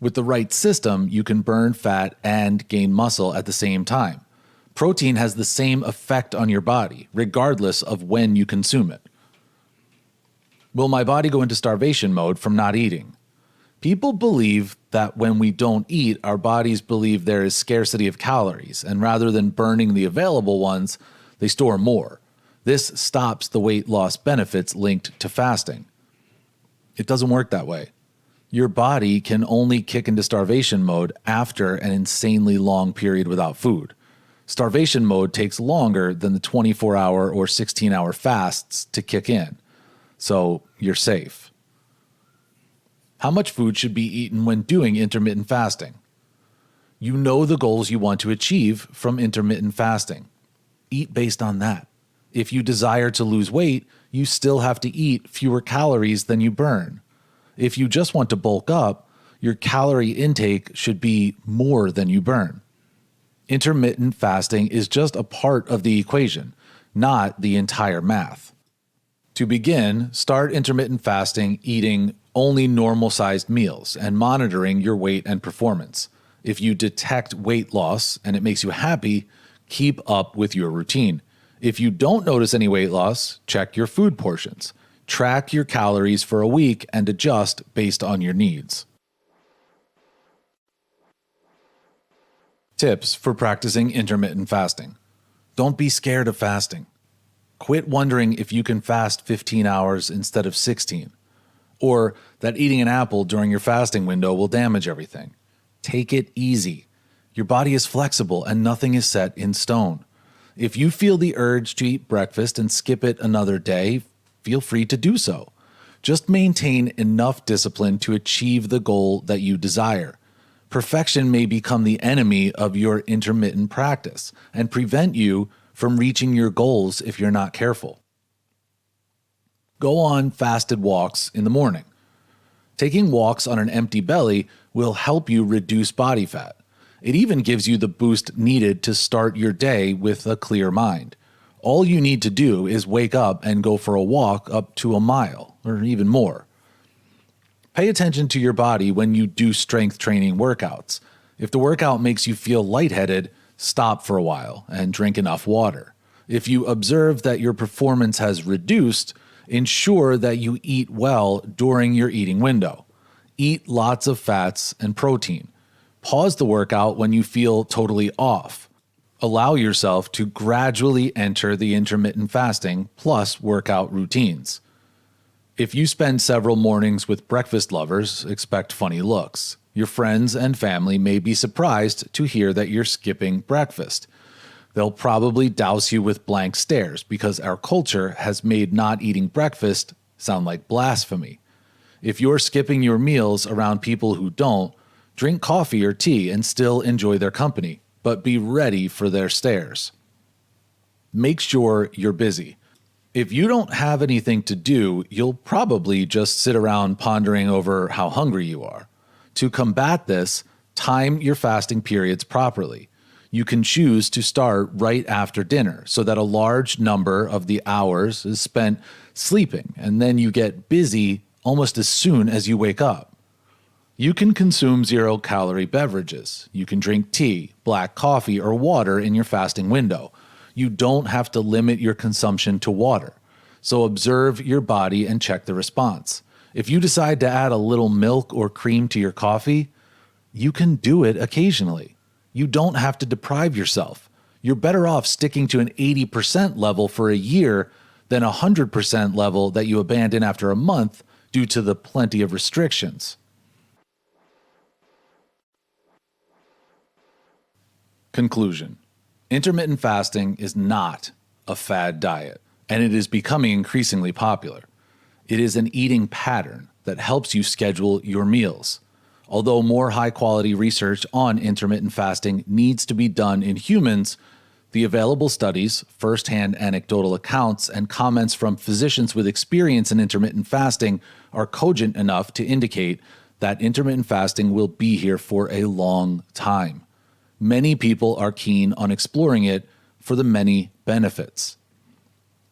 With the right system, you can burn fat and gain muscle at the same time. Protein has the same effect on your body, regardless of when you consume it. Will my body go into starvation mode from not eating? People believe that when we don't eat, our bodies believe there is scarcity of calories, and rather than burning the available ones, they store more. This stops the weight loss benefits linked to fasting. It doesn't work that way. Your body can only kick into starvation mode after an insanely long period without food. Starvation mode takes longer than the 24-hour or 16-hour fasts to kick in, so you're safe. How much food should be eaten when doing intermittent fasting? You know the goals you want to achieve from intermittent fasting. Eat based on that. If you desire to lose weight, you still have to eat fewer calories than you burn. If you just want to bulk up, your calorie intake should be more than you burn. Intermittent fasting is just a part of the equation, not the entire math. To begin, start intermittent fasting eating only normal-sized meals and monitoring your weight and performance. If you detect weight loss and it makes you happy, keep up with your routine. If you don't notice any weight loss, check your food portions. Track your calories for a week and adjust based on your needs. Tips for practicing intermittent fasting. Don't be scared of fasting. Quit wondering if you can fast 15 hours instead of 16, or that eating an apple during your fasting window will damage everything. Take it easy. Your body is flexible and nothing is set in stone. If you feel the urge to eat breakfast and skip it another day, feel free to do so. Just maintain enough discipline to achieve the goal that you desire. Perfection may become the enemy of your intermittent practice and prevent you from reaching your goals if you're not careful. Go on fasted walks in the morning. Taking walks on an empty belly will help you reduce body fat. It even gives you the boost needed to start your day with a clear mind. All you need to do is wake up and go for a walk up to a mile or even more. Pay attention to your body when you do strength training workouts. If the workout makes you feel lightheaded, stop for a while and drink enough water. If you observe that your performance has reduced, ensure that you eat well during your eating window. Eat lots of fats and protein. Pause the workout when you feel totally off. Allow yourself to gradually enter the intermittent fasting plus workout routines. If you spend several mornings with breakfast lovers, expect funny looks. Your friends and family may be surprised to hear that you're skipping breakfast. They'll probably douse you with blank stares because our culture has made not eating breakfast sound like blasphemy. If you're skipping your meals around people who don't, drink coffee or tea and still enjoy their company, but be ready for their stares. Make sure you're busy. If you don't have anything to do, you'll probably just sit around pondering over how hungry you are. To combat this, time your fasting periods properly. You can choose to start right after dinner so that a large number of the hours is spent sleeping, and then you get busy almost as soon as you wake up. You can consume zero-calorie beverages. You can drink tea, black coffee, or water in your fasting window. You don't have to limit your consumption to water. So observe your body and check the response. If you decide to add a little milk or cream to your coffee, you can do it occasionally. You don't have to deprive yourself. You're better off sticking to an 80% level for a year than a 100% level that you abandon after a month due to the plenty of restrictions. Conclusion: intermittent fasting is not a fad diet, and it is becoming increasingly popular. It is an eating pattern that helps you schedule your meals. Although more high-quality research on intermittent fasting needs to be done in humans, the available studies, first-hand anecdotal accounts, and comments from physicians with experience in intermittent fasting are cogent enough to indicate that intermittent fasting will be here for a long time. Many people are keen on exploring it for the many benefits.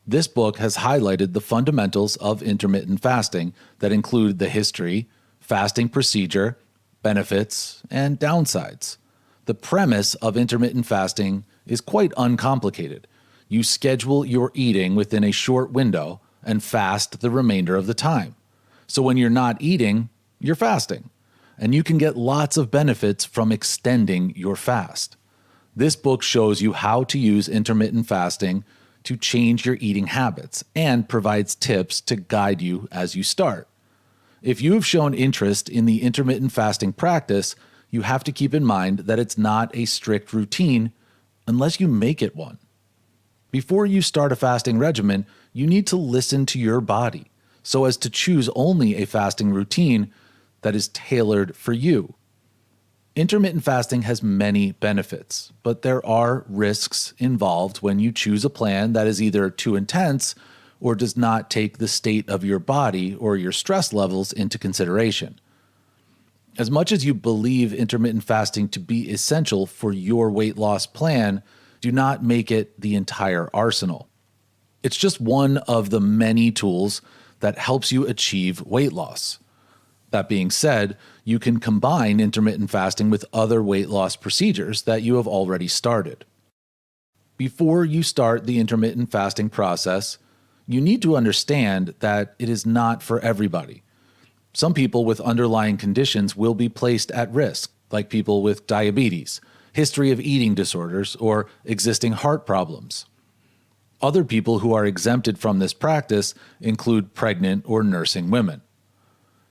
This book has highlighted the fundamentals of intermittent fasting that include the history, fasting procedure, benefits, and downsides. The premise of intermittent fasting is quite uncomplicated. You schedule your eating within a short window and fast the remainder of the time. So when you're not eating, you're fasting. And you can get lots of benefits from extending your fast. This book shows you how to use intermittent fasting to change your eating habits and provides tips to guide you as you start. If you have shown interest in the intermittent fasting practice, you have to keep in mind that it's not a strict routine unless you make it one. Before you start a fasting regimen, you need to listen to your body so as to choose only a fasting routine that is tailored for you. Intermittent fasting has many benefits, but there are risks involved when you choose a plan that is either too intense or does not take the state of your body or your stress levels into consideration. As much as you believe intermittent fasting to be essential for your weight loss plan, do not make it the entire arsenal. It's just one of the many tools that helps you achieve weight loss. That being said, you can combine intermittent fasting with other weight loss procedures that you have already started. Before you start the intermittent fasting process, you need to understand that it is not for everybody. Some people with underlying conditions will be placed at risk, like people with diabetes, history of eating disorders, or existing heart problems. Other people who are exempted from this practice include pregnant or nursing women.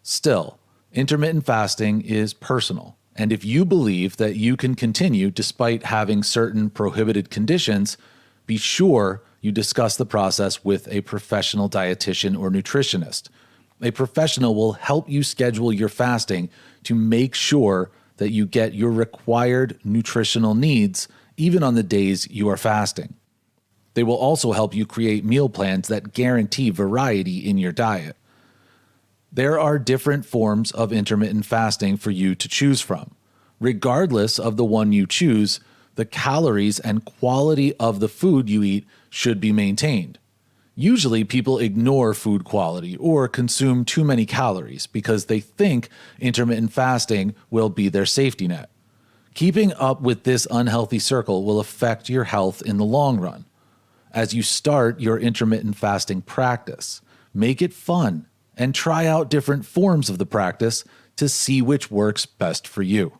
Still, intermittent fasting is personal, and if you believe that you can continue despite having certain prohibited conditions, be sure you discuss the process with a professional dietitian or nutritionist. A professional will help you schedule your fasting to make sure that you get your required nutritional needs even on the days you are fasting. They will also help you create meal plans that guarantee variety in your diet. There are different forms of intermittent fasting for you to choose from. Regardless of the one you choose, the calories and quality of the food you eat should be maintained. Usually, people ignore food quality or consume too many calories because they think intermittent fasting will be their safety net. Keeping up with this unhealthy circle will affect your health in the long run. As you start your intermittent fasting practice, make it fun and try out different forms of the practice to see which works best for you.